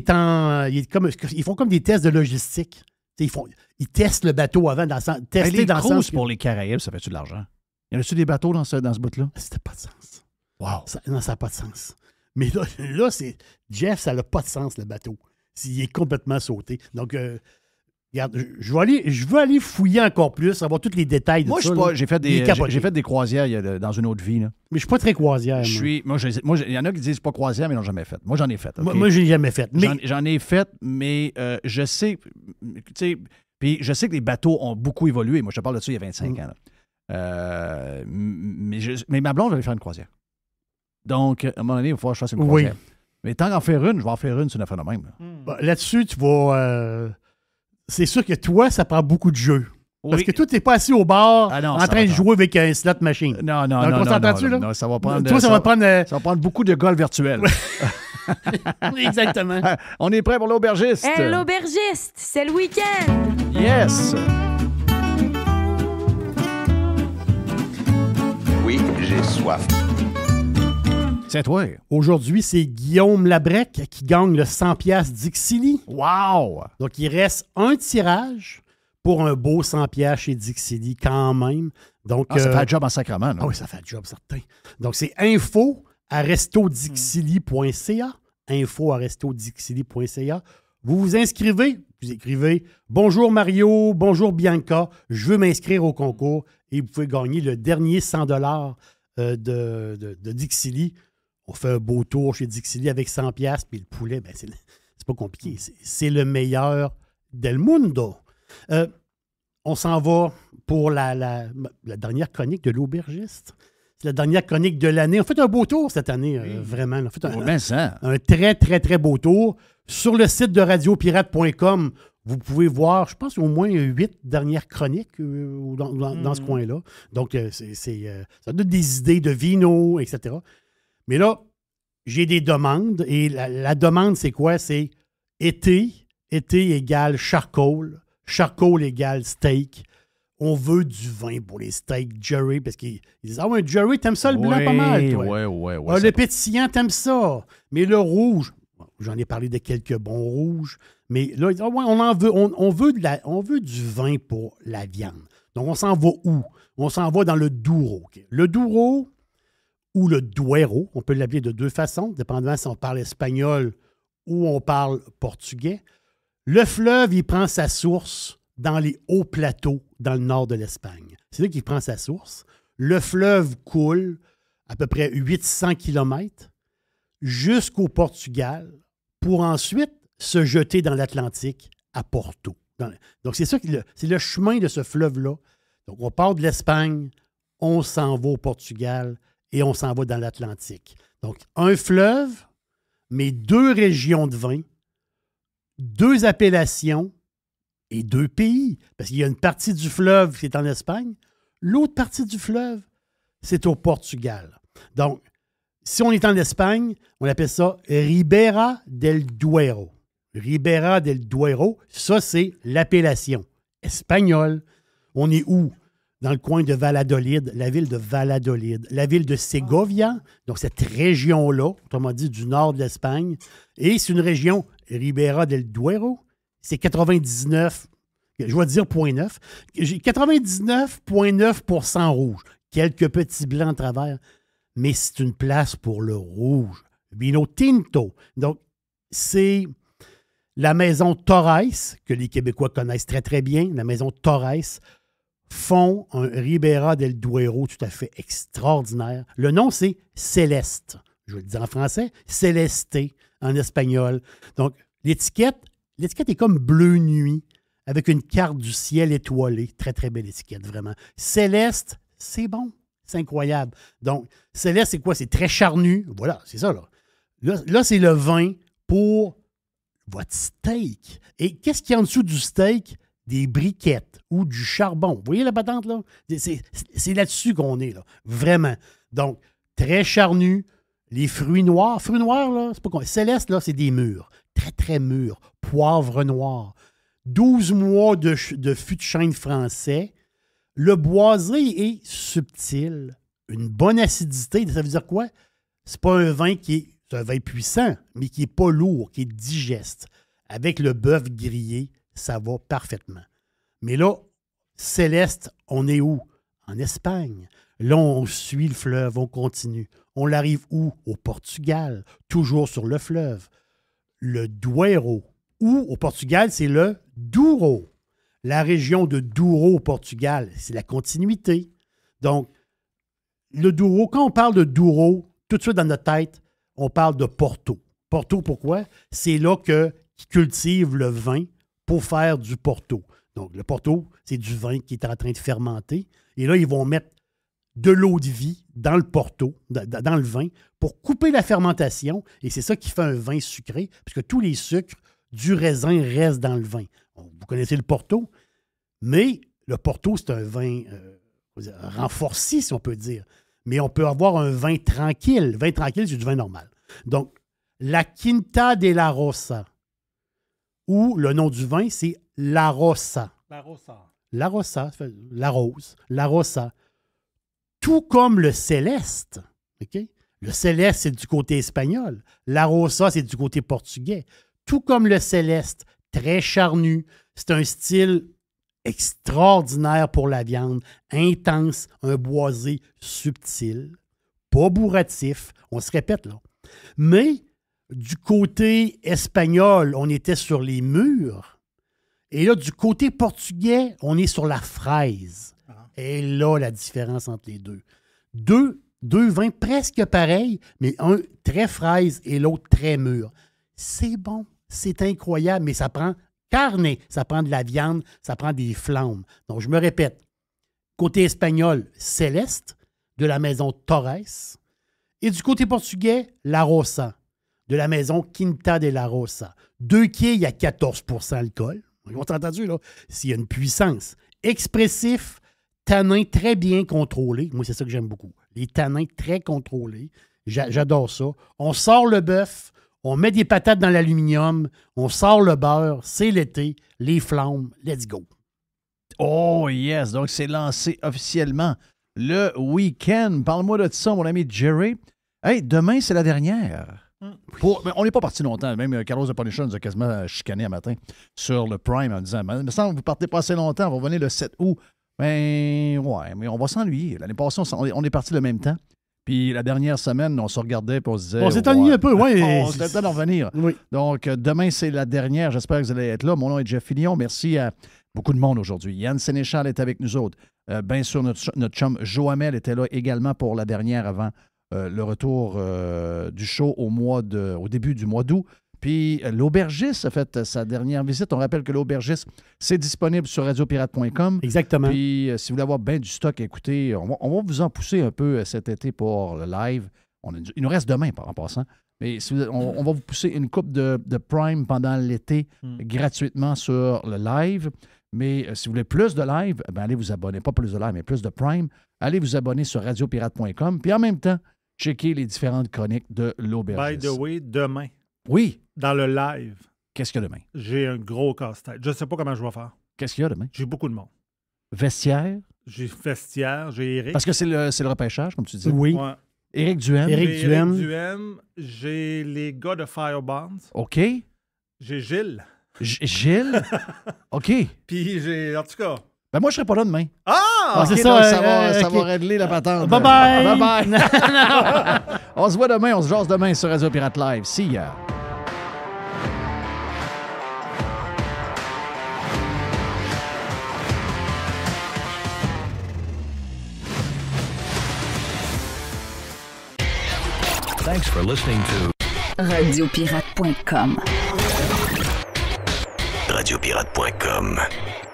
font comme des tests de logistique. Ils testent le bateau avant. Les cruises pour les Caraïbes, ça fait-tu de l'argent? Y en a-tu des bateaux dans ce bout-là? Ça n'a pas de sens. Wow. Non, ça n'a pas de sens. Mais là c'est Jeff, ça n'a pas de sens, le bateau. Il est complètement sauté. Donc, regarde, je veux aller fouiller encore plus, avoir tous les détails de ça. Moi, j'ai fait des croisières dans une autre vie. Là. Mais je suis pas très croisière. Il y en a qui disent pas croisière, mais ils l'ont jamais fait. Moi, j'en ai fait. Okay? Moi, je l'ai jamais fait. Mais... J'en ai fait, mais je sais, tu sais, puis je sais que les bateaux ont beaucoup évolué. Moi, je te parle de ça il y a 25 ans. Là. Mais ma blonde, je vais faire une croisière. Donc, à un moment donné, il va falloir que je fasse une croisière. Oui. Mais tant qu'en faire une, je vais en faire une sur une affaire de même. Là-dessus, tu vas... c'est sûr que toi, ça prend beaucoup de jeu. Oui. Parce que toi, tu n'es pas assis au bar en train de jouer avec un slot machine. Non, ça va prendre... Toi, ça va prendre beaucoup de golf virtuel. Exactement. On est prêt pour l'aubergiste. Hey, l'aubergiste, c'est le week-end. Yes. Oui, j'ai soif. C'est toi. Aujourd'hui, c'est Guillaume Labrec qui gagne le 100$ Dixili. Wow! Donc, il reste un tirage pour un beau 100$ chez Dixili quand même. Donc, ça fait le job en sacrament. Ah oui, ça fait le job, certain. Donc, c'est info@restodixili.ca. info@restodixili.ca. Vous vous inscrivez, vous écrivez « Bonjour Mario, bonjour Bianca, je veux m'inscrire au concours » et vous pouvez gagner le dernier 100$ de Dixili. On fait un beau tour chez Dixili avec 100$, puis le poulet, ben c'est pas compliqué. C'est le meilleur del mundo. On s'en va pour la dernière chronique de l'aubergiste. C'est la dernière chronique de l'année. On fait un beau tour cette année, vraiment. On fait un très, très, très beau tour. Sur le site de radiopirate.com, Vous pouvez voir, je pense, au moins 8 dernières chroniques dans ce coin-là. Donc, ça donne des idées de vino, etc. Mais là, j'ai des demandes. Et la demande, c'est quoi? C'est été égale charcoal. Charcoal égale steak. On veut du vin pour les steaks, Jerry, parce qu'ils disent « Ah ouais, Jerry, t'aimes ça le blanc pas mal, toi. Ouais. Le pétillant, t'aimes ça. Mais le rouge, j'en ai parlé de quelques bons rouges, mais là, ils disent, ah ouais, on veut du vin pour la viande. Donc, on s'en va où? On s'en va dans le Douro. Okay? Le Douro ou le Duero, on peut l'appeler de deux façons, dépendamment si on parle espagnol ou on parle portugais. Le fleuve, il prend sa source dans les hauts plateaux dans le nord de l'Espagne. C'est là qu'il prend sa source. Le fleuve coule à peu près 800 km jusqu'au Portugal pour ensuite se jeter dans l'Atlantique à Porto. Donc, c'est ça, c'est le chemin de ce fleuve-là. Donc, on part de l'Espagne, on s'en va au Portugal et on s'en va dans l'Atlantique. Donc, un fleuve, mais 2 régions de vin, 2 appellations et 2 pays. Parce qu'il y a une partie du fleuve qui est en Espagne, l'autre partie du fleuve, c'est au Portugal. Donc, si on est en Espagne, on appelle ça Ribera del Duero. Ribera del Duero, ça, c'est l'appellation espagnole. On est où? Dans le coin de Valladolid, la ville de Valladolid, la ville de Ségovia, donc cette région-là, autrement dit du nord de l'Espagne, et c'est une région, Ribera del Duero, c'est 99, je vais dire 0,9, 99,9% rouge, quelques petits blancs à travers, mais c'est une place pour le rouge, vino tinto. Donc, c'est la maison Torres, que les Québécois connaissent très, très bien, la maison Torres, font un Ribera del Duero tout à fait extraordinaire. Le nom, c'est Céleste. Je vais le dire en français, Celeste en espagnol. Donc, l'étiquette est comme bleu nuit, avec une carte du ciel étoilé. Très, très belle étiquette, vraiment. Céleste, c'est bon. C'est incroyable. Donc, Céleste, c'est quoi? C'est très charnu. Voilà, c'est ça, là. Là, c'est le vin pour votre steak. Et qu'est-ce qu'il y a en dessous du steak? Des briquettes ou du charbon. Vous voyez la patente, là? C'est là-dessus qu'on est, là. Vraiment. Donc, très charnu. Les fruits noirs. Fruits noirs, là, c'est pas quoi. Céleste, là, c'est des mûrs. Très, très mûrs. Poivre noir. 12 mois de fût de chêne français. Le boisé est subtil. Une bonne acidité. Ça veut dire quoi? C'est pas un vin c'est un vin puissant, mais qui n'est pas lourd, qui est digeste. Avec le bœuf grillé, ça va parfaitement. Mais là, Céleste, on est où? En Espagne. Là, on suit le fleuve, on continue. On l'arrive où? Au Portugal, toujours sur le fleuve. Le Duero. Ou au Portugal, c'est le Douro. La région de Douro au Portugal, c'est la continuité. Donc, le Douro, quand on parle de Douro, tout de suite dans notre tête, on parle de Porto. Porto, pourquoi? C'est là qu'ils cultivent le vin pour faire du Porto. Donc, le Porto, c'est du vin qui est en train de fermenter. Et là, ils vont mettre de l'eau de vie dans le Porto, dans le vin, pour couper la fermentation. Et c'est ça qui fait un vin sucré, puisque tous les sucres du raisin restent dans le vin. Vous connaissez le Porto, mais le Porto, c'est un vin renforcé, si on peut dire. Mais on peut avoir un vin tranquille. Le vin tranquille, c'est du vin normal. Donc, la Quinta de la Rosa, ou le nom du vin, c'est La Rosa. La Rosa. La Rosa, la rose, la Rosa. Tout comme le Céleste. Okay? Le Céleste, c'est du côté espagnol. La Rosa, c'est du côté portugais. Tout comme le Céleste, très charnu. C'est un style extraordinaire pour la viande, intense, un boisé subtil, pas bourratif. On se répète, là. Mais du côté espagnol, on était sur les mûres. Et là, du côté portugais, on est sur la fraise. Et là, la différence entre les deux. Deux vins presque pareils, mais un très fraise et l'autre très mûr. C'est bon, c'est incroyable, mais ça prend carne, ça prend de la viande, ça prend des flammes. Donc, je me répète, côté espagnol, Céleste, de la maison Torres, et du côté portugais, La Rosa, de la maison Quinta de la Rosa. 2 quilles à 14 % alcool, On t'a entendu, là? S'il y a une puissance. Expressif, tanin très bien contrôlé. Moi, c'est ça que j'aime beaucoup. Les tanins très contrôlés. J'adore ça. On sort le bœuf, on met des patates dans l'aluminium, on sort le beurre, c'est l'été, les flammes, let's go. Oh yes, donc c'est lancé officiellement le week-end. Parle-moi de ça, mon ami Jerry. Hey, demain, c'est la dernière. Mais on n'est pas parti longtemps. Même Carlos de Punisher nous a quasiment chicané un matin sur le Prime en disant « Mais ça, vous partez pas assez longtemps, on va venir le 7 août. » Ben ouais, mais on va s'ennuyer. L'année passée, on est parti le même temps. Puis la dernière semaine, on se regardait et on se disait... On s'est ennuyé un peu, oui. C'était le temps d'en revenir. Oui. Donc, demain, c'est la dernière. J'espère que vous allez être là. Mon nom est Jeff Fillion. Merci à beaucoup de monde aujourd'hui. Yann Sénéchal est avec nous autres. Bien sûr, notre chum Joamel était là également pour la dernière avant le retour du show au début du mois d'août. Puis l'Aubergiste a fait sa dernière visite. On rappelle que l'Aubergiste, c'est disponible sur radiopirate.com. Exactement. Puis si vous voulez avoir bien du stock, écoutez, on va vous en pousser un peu cet été pour le live. Il nous reste demain, en passant. Mais si on va vous pousser une coupe de Prime pendant l'été gratuitement sur le live. Mais si vous voulez plus de live, ben allez vous abonner. Pas plus de live, mais plus de Prime. Allez vous abonner sur radiopirate.com. Puis en même temps, checker les différentes chroniques de l'Aubergiste. By the way, demain, oui, dans le live, qu'est-ce qu'il y a demain? j'ai un gros casse-tête. Je ne sais pas comment je vais faire. Qu'est-ce qu'il y a demain? J'ai beaucoup de monde. Vestiaire? J'ai Vestiaire, j'ai Éric. Parce que c'est le repêchage, comme tu dis. Oui. Ouais. Éric Duhem. Éric J'ai Duhem. Duhem, j'ai les gars de Firebonds. OK. J'ai Gilles. Gilles? OK. Puis j'ai, en tout cas... Ben moi, je serai pas là demain. Ah! OK, c'est donc ça, ça OK. va régler la patente. Bye-bye! Bye-bye! On se voit demain, on se jase demain sur Radio Pirate Live. See ya! Thanks for listening to Radiopirate.com. Radiopirate.com.